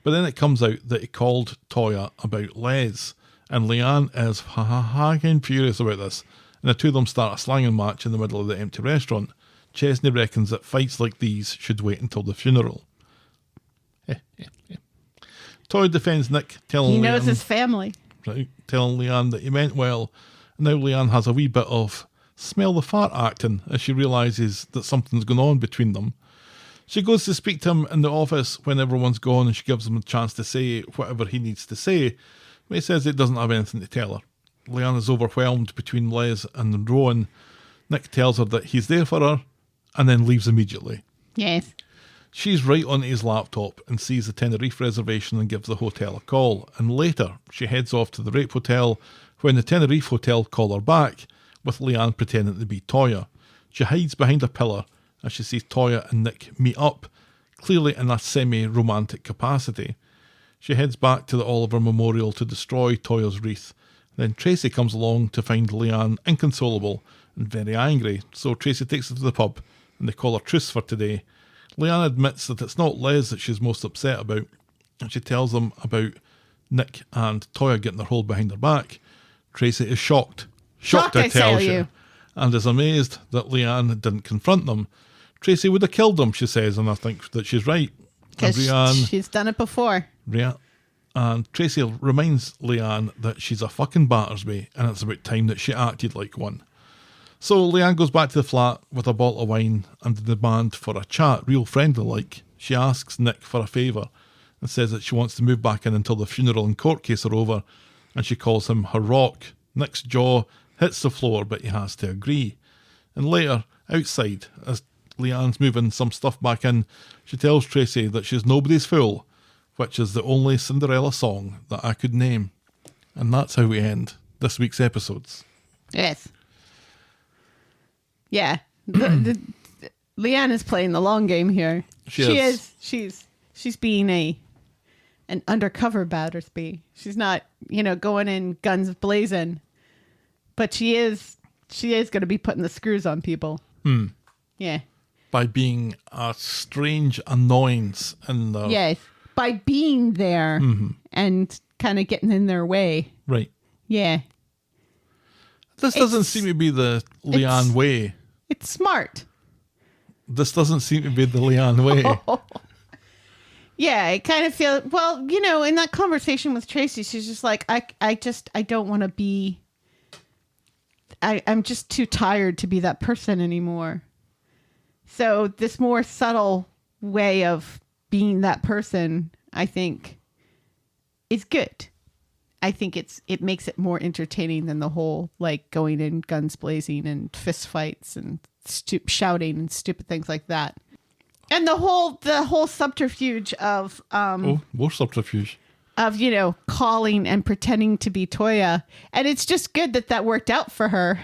But then it comes out that he called Toyah about Les, and Leanne is fucking furious about this, and the two of them start a slanging match in the middle of the empty restaurant. Chesney reckons that fights like these should wait until the funeral. Toyah defends Nick, telling he knows Leanne, his family. Right, telling Leanne that he meant well, and now Leanne has a wee bit of smell the fart acting as she realises that something's going on between them. She goes to speak to him in the office when everyone's gone, and she gives him a chance to say whatever he needs to say, but he says he doesn't have anything to tell her. Leanne is overwhelmed between Les and Rowan. Nick tells her that he's there for her, and then leaves immediately. Yes. She's right onto his laptop and sees the Tenerife reservation and gives the hotel a call. And later, she heads off to the rape hotel when the Tenerife hotel call her back, with Leanne pretending to be Toyah. She hides behind a pillar as she sees Toyah and Nick meet up, clearly in a semi-romantic capacity. She heads back to the Oliver Memorial to destroy Toyah's wreath. Then Tracy comes along to find Leanne inconsolable and very angry, so Tracy takes her to the pub and they call a truce for today. Leanne admits that it's not Les that she's most upset about, and she tells them about Nick and Toyah getting their hold behind her back. Tracy is shocked. Shocked, I tell you. And is amazed that Leanne didn't confront them. Tracy would have killed them, she says, and I think that she's right. Because she's done it before. Yeah. And Tracy reminds Leanne that she's a fucking Battersby, and it's about time that she acted like one. So Leanne goes back to the flat with a bottle of wine and a demand for a chat, real friendly like. She asks Nick for a favour and says that she wants to move back in until the funeral and court case are over, and she calls him her rock. Nick's jaw hits the floor, but he has to agree. And later, outside, as Leanne's moving some stuff back in, she tells Tracy that she's nobody's fool, which is the only Cinderella song that I could name. And that's how we end this week's episodes. Yes. Yeah. Leanne is playing the long game here. She is. She's being an undercover Battersby. She's not, going in guns blazing. But she is going to be putting the screws on people. Yeah. By being a strange annoyance in the... Yes. By being there and kind of getting in their way. Right. Yeah. This doesn't seem to be the Leanne way. It's smart. This doesn't seem to be the Leanne way. Yeah, I kind of feel, in that conversation with Tracy, she's just like, I don't want to be, I'm just too tired to be that person anymore. So this more subtle way of being that person, I think, is good. I think it makes it more entertaining than the whole going in guns blazing and fist fights and shouting and stupid things like that. And the whole subterfuge of more subterfuge of calling and pretending to be Toyah, and it's just good that worked out for her.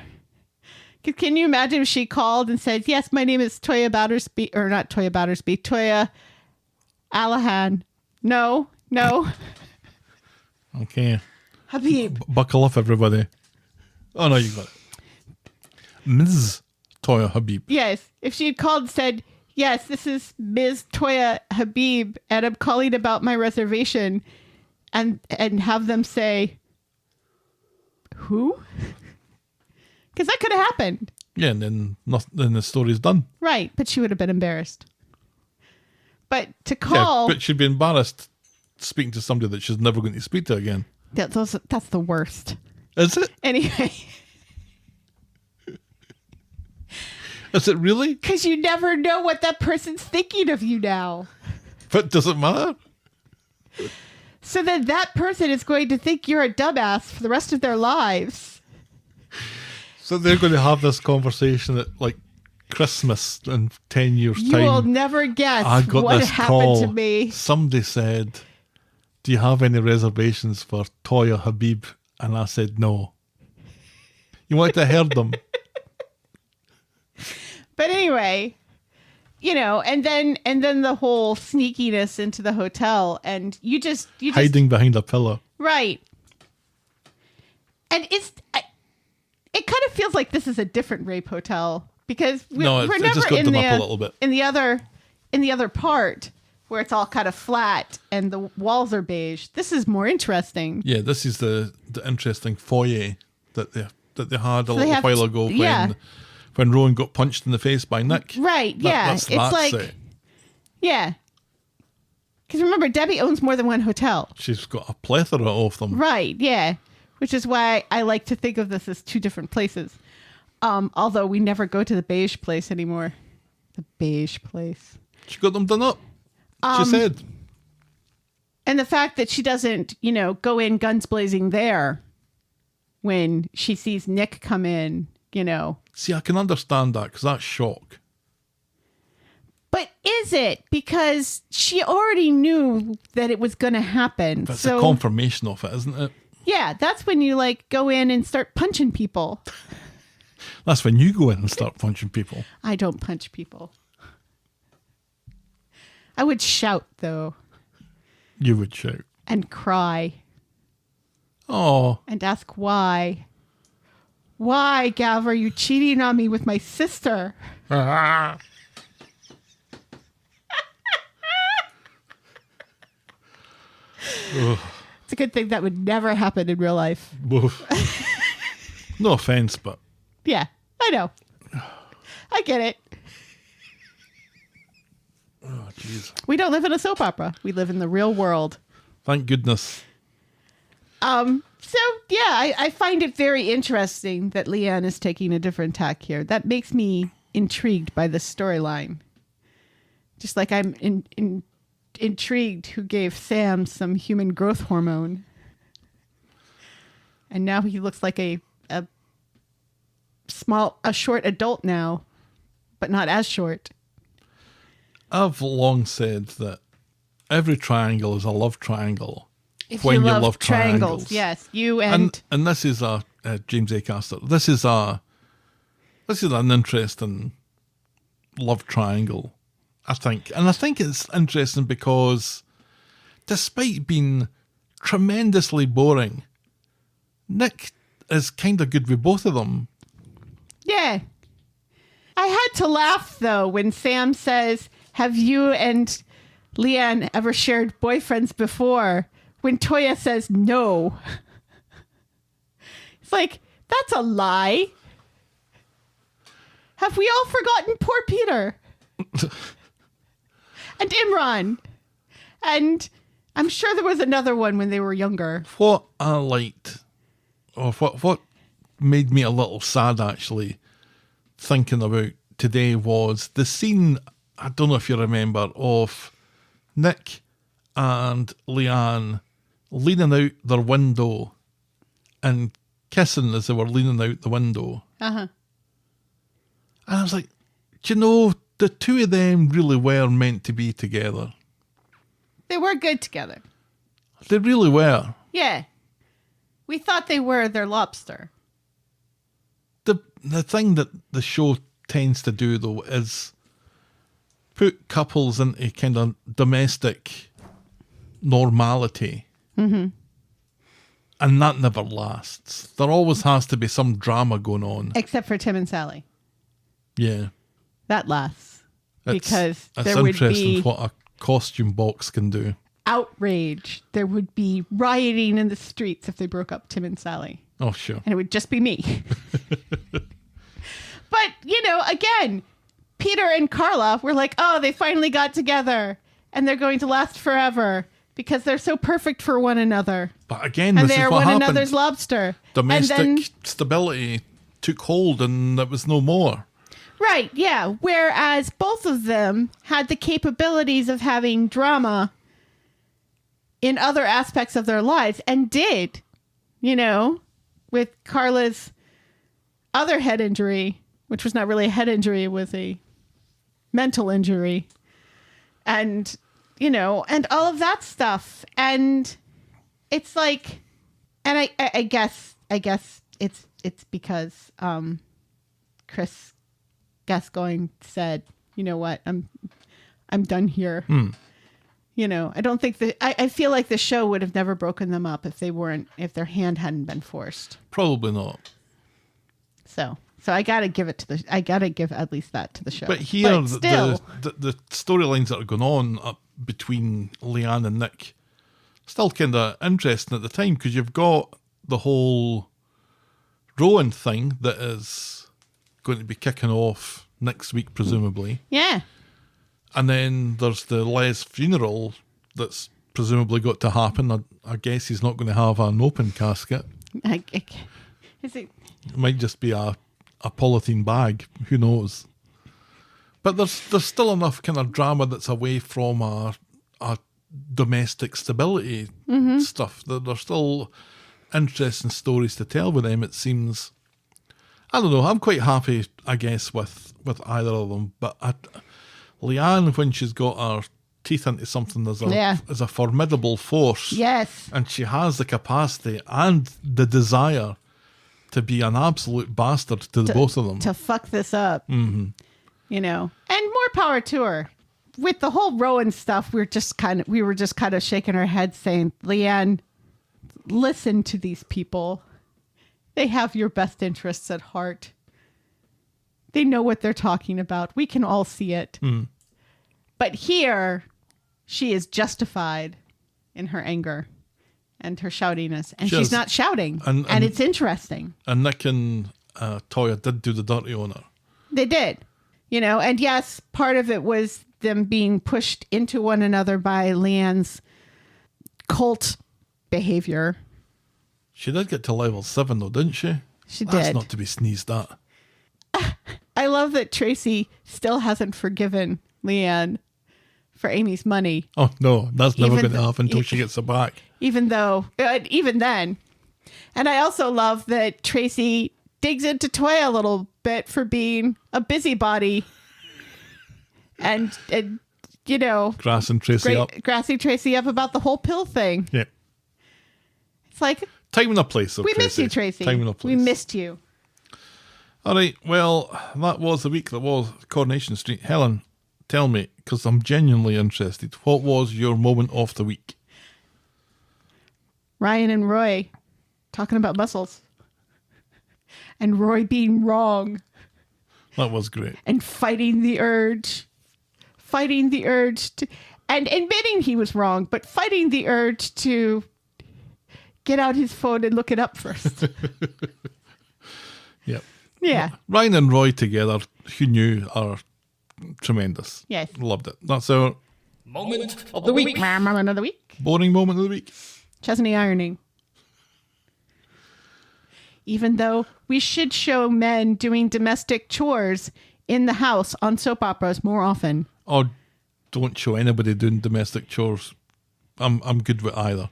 Can you imagine if she called and said, "Yes, my name is Toyah Battersby," or not Toyah Battersby, Toyah Alahan. No. Okay. Habib. Buckle up, everybody. Oh, no, you got it. Ms. Toyah Habib. Yes. If she had called and said, "Yes, this is Ms. Toyah Habib, and I'm calling about my reservation," and have them say, "Who?" Because that could have happened. Yeah, and then the story's done. Right, but she would have been embarrassed. But to call... Yeah, but she'd be embarrassed speaking to somebody that she's never going to speak to again. That's the worst. Is it? Anyway. Is it really? Because you never know what that person's thinking of you now. But does it matter? So then that person is going to think you're a dumbass for the rest of their lives. So they're going to have this conversation at Christmas in 10 years' time. You will never guess I got what this happened call. to me. Somebody said, "Do you have any reservations for Toyah Habib?" And I said, "No." You want to hear them. But anyway, and then the whole sneakiness into the hotel, and you just hiding behind a pillar. Right. And it kind of feels like this is a different rape hotel because we're never just got in done up a little bit. in the other part where it's all kind of flat and the walls are beige. This is more interesting. Yeah, this is the interesting foyer that they had a they little while ago when Rowan got punched in the face by Nick. Right, yeah. That's that set. Yeah. Because remember, Debbie owns more than one hotel. She's got a plethora of them. Right, yeah. Which is why I like to think of this as two different places. Although we never go to the beige place anymore. The beige place. She got them done up. She said. And the fact that she doesn't, go in guns blazing there when she sees Nick come in, See, I can understand that because that's shock. But is it? Because she already knew that it was going to happen. That's so a confirmation of it, isn't it? yeah, that's when you like go in and start punching people. That's when you go in and start punching people. I don't punch people. I would shout, though. You would shout. And cry. Oh. And ask why. Why, Gav, are you cheating on me with my sister? It's a good thing that would never happen in real life. No offense, but... Yeah, I know. I get it. Oh, jeez. We don't live in a soap opera. We live in the real world. Thank goodness. So, yeah, I find it very interesting that Leanne is taking a different tack here. That makes me intrigued by the storyline. Just like I'm intrigued who gave Sam some human growth hormone. And now he looks like a short adult now, but not as short. I've long said that every triangle is a love triangle. If when you you love love triangles. Yes, you and this is a James A. Caster. This is an interesting love triangle, I think, and I think it's interesting because, despite being tremendously boring, Nick is kind of good with both of them. yeah. I had to laugh though when Sam says, "Have you and Leanne ever shared boyfriends before?" When Toyah says no. It's like, that's a lie. Have we all forgotten poor Peter? And Imran. And I'm sure there was another one when they were younger. What I liked, or what made me a little sad actually, thinking about today was the scene, I don't know if you remember, of Nick and Leanne leaning out their window and kissing as they were leaning out the window. Uh-huh. And I was like, do you know, the two of them really were meant to be together. They were good together. They really were. Yeah. We thought they were their lobster. The thing that the show tends to do, though, is put couples into kind of domestic normality. Mm-hmm. And that never lasts. There always has to be some drama going on. Except for Tim and Sally. Yeah. That lasts. Because it's there would interesting be what a costume box can do. outrage. There would be rioting in the streets if they broke up Tim and Sally. Oh, sure. And it would just be me. But, again, Peter and Carla were like, oh, they finally got together. And they're going to last forever. Because they're so perfect for one another. But again, and this they is are what one happened. another's lobster. Domestic and then, stability took hold and there was no more. right, yeah. Whereas both of them had the capabilities of having drama in other aspects of their lives and did, with Carla's other head injury, which was not really a head injury, it was a mental injury. And and all of that stuff. And it's like, and I guess it's because Chris Gascoigne said, you know what, I'm done here. I don't think that I feel like the show would have never broken them up if their hand hadn't been forced. Probably not. So I gotta give at least that to the show. But here, but still, the storylines that are going on between Leanne and Nick still kind of interesting at the time because you've got the whole Rowan thing that is going to be kicking off next week, presumably. yeah. And then there's the Les funeral that's presumably got to happen. I guess he's not going to have an open casket. Is it? It might just be a polythene bag. Who knows? But there's still enough kind of drama that's away from our domestic stability stuff. There's still interesting stories to tell with them, it seems. I don't know. I'm quite happy, I guess, with either of them. But Leanne, when she's got her teeth into something, is a formidable force. Yes. And she has the capacity and the desire to be an absolute bastard to the both of them. To fuck this up. Mm-hmm. You know, and more power to her. With the whole Rowan stuff, we were just kind of shaking our heads saying, Leanne, listen to these people. They have your best interests at heart. They know what they're talking about. We can all see it. Mm. But here, she is justified in her anger and her shoutiness. And she's not shouting. And it's interesting. And Nick and Toyah did do the dirty on her. They did. You know, and yes, part of it was them being pushed into one another by Leanne's cult behavior. She did get to level 7 though, didn't she? She did. That's not to be sneezed at. I love that Tracy still hasn't forgiven Leanne for Amy's money. Oh, no, that's never going to happen until she gets it back. Even then. And I also love that Tracy digs into Toyah a little bit for being a busybody and you know, grassing Tracy up about the whole pill thing. Yeah. It's like, time and a place, though, we missed you, Tracy. Time and a place. We missed you. All right, well, that was the week that was Coronation Street. Helen, tell me, because I'm genuinely interested, what was your moment of the week? Ryan and Roy talking about muscles. And Roy being wrong. That was great. And fighting the urge to, and admitting he was wrong, but fighting the urge to get out his phone and look it up first. Yep. Yeah. Ryan and Roy together, who knew, are tremendous. Yes. Loved it. That's our Moment of the week. Moment of the week. Boring moment of the week. Chesney ironing. Even though we should show men doing domestic chores in the house on soap operas more often. Oh, don't show anybody doing domestic chores. I'm good with either.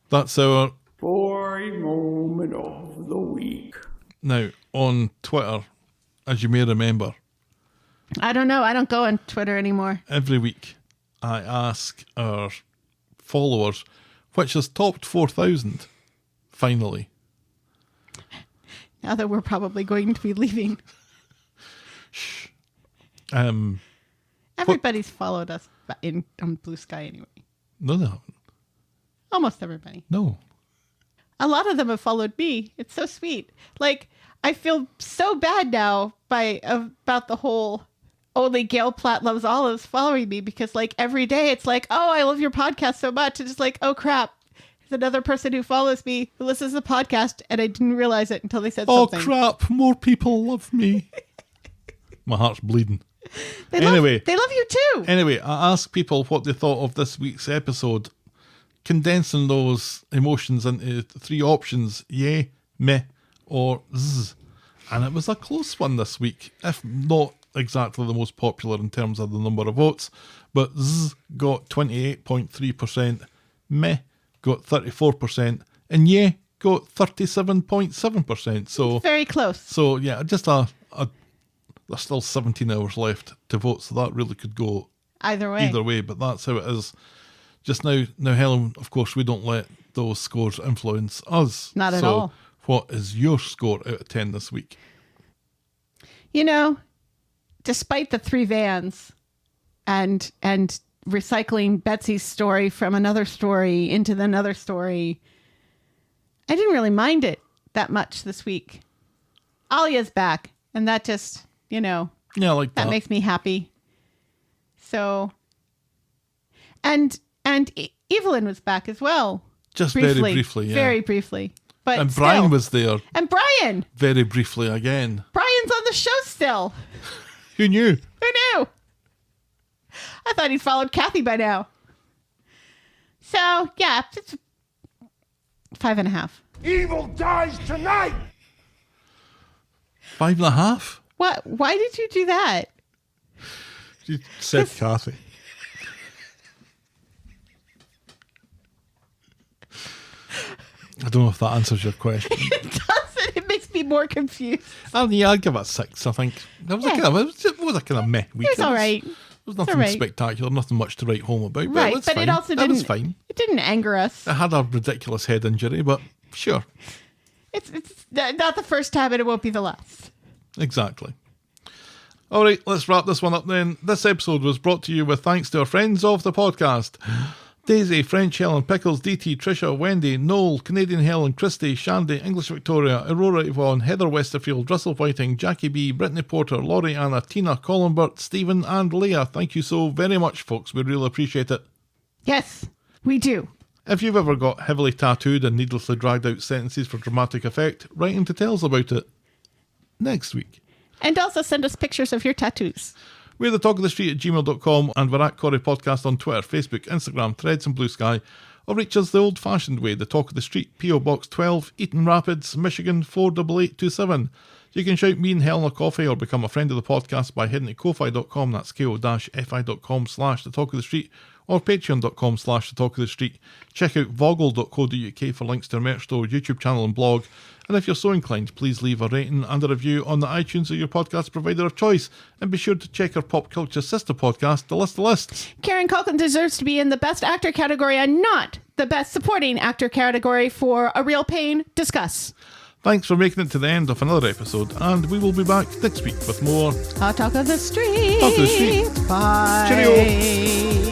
That's our Boring moment of the week. Now, on Twitter, as you may remember, I don't know. I don't go on Twitter anymore. Every week, I ask our followers, which has topped 4,000, finally. Now that we're probably going to be leaving. Shh. Everybody's followed us on Blue Sky anyway. No, they haven't. Almost everybody. No. A lot of them have followed me. It's so sweet. Like, I feel so bad now about the whole only Gail Platt loves olives following me, because like every day it's like, oh, I love your podcast so much. And it's like, oh crap, there's another person who follows me who listens to the podcast, and I didn't realize it until they said something. Oh crap, more people love me. My heart's bleeding. They love you too. Anyway, I asked people what they thought of this week's episode, condensing those emotions into 3 options: yay, meh, or zzz. And it was a close one this week, if not exactly the most popular in terms of the number of votes. But zzz got 28.3%, meh got 34%, and yeah got 37.7%. So very close. So yeah, just there's still 17 hours left to vote, so that really could go either way. But that's how it is just now. Now, Helen, of course, we don't let those scores influence us. Not at all. What is your score out of 10 this week? You know, despite the 3 vans and recycling Betsy's story from another story into another story, I didn't really mind it that much this week. Alya's back, and that just, you know, yeah, like that makes me happy. So, and Evelyn was back as well. Just very briefly, yeah. Very briefly. But and still. Brian was there. And Brian! Very briefly again. Brian's on the show still. Who knew? Who knew? I thought he'd followed Kathy by now. So, yeah, it's 5.5. Evil dies tonight! 5.5? What? Why did you do that? You said Kathy. I don't know if that answers your question. It doesn't. It makes me more confused. And yeah, I'd give it a 6, I think. It was a kind of meh week. It was all right. There was nothing spectacular, nothing much to write home about. But Right, it was but fine. it also It didn't. was fine. It didn't anger us. It had a ridiculous head injury, but sure. It's not the first time, and it won't be the last. Exactly. All right, let's wrap this one up then. This episode was brought to you with thanks to our friends of the podcast. Daisy, French Helen, Pickles, DT, Trisha, Wendy, Noel, Canadian Helen, Christy, Shandy, English Victoria, Aurora Yvonne, Heather Westerfield, Russell Whiting, Jackie B, Brittany Porter, Laurie Anna, Tina, Colin Burt, Stephen and Leah. Thank you so very much, folks. We really appreciate it. Yes, we do. If you've ever got heavily tattooed and needlessly dragged out sentences for dramatic effect, write in to tell us about it next week. And also send us pictures of your tattoos. We're the Talk of the Street at gmail.com, and we're at Corrie Podcast on Twitter, Facebook, Instagram, Threads and Blue Sky. Or reach us the old-fashioned way, the Talk of the Street, P.O. Box 12, Eaton Rapids, Michigan 48827. You can shout me and Helen a coffee or become a friend of the podcast by heading to ko-fi.com, that's ko-fi.com/the Talk of the Street, or patreon.com/the Talk of the Street. Check out voggle.co.uk for links to our merch store, YouTube channel and blog. And if you're so inclined, please leave a rating and a review on the iTunes or your podcast provider of choice. And be sure to check our pop culture sister podcast, The List of Lists. Karen Culkin deserves to be in the Best Actor category and not the Best Supporting Actor category for A Real Pain. Discuss. Thanks for making it to the end of another episode, and we will be back next week with more Talk of the Street. Talk of the Street. Bye. Cheerio.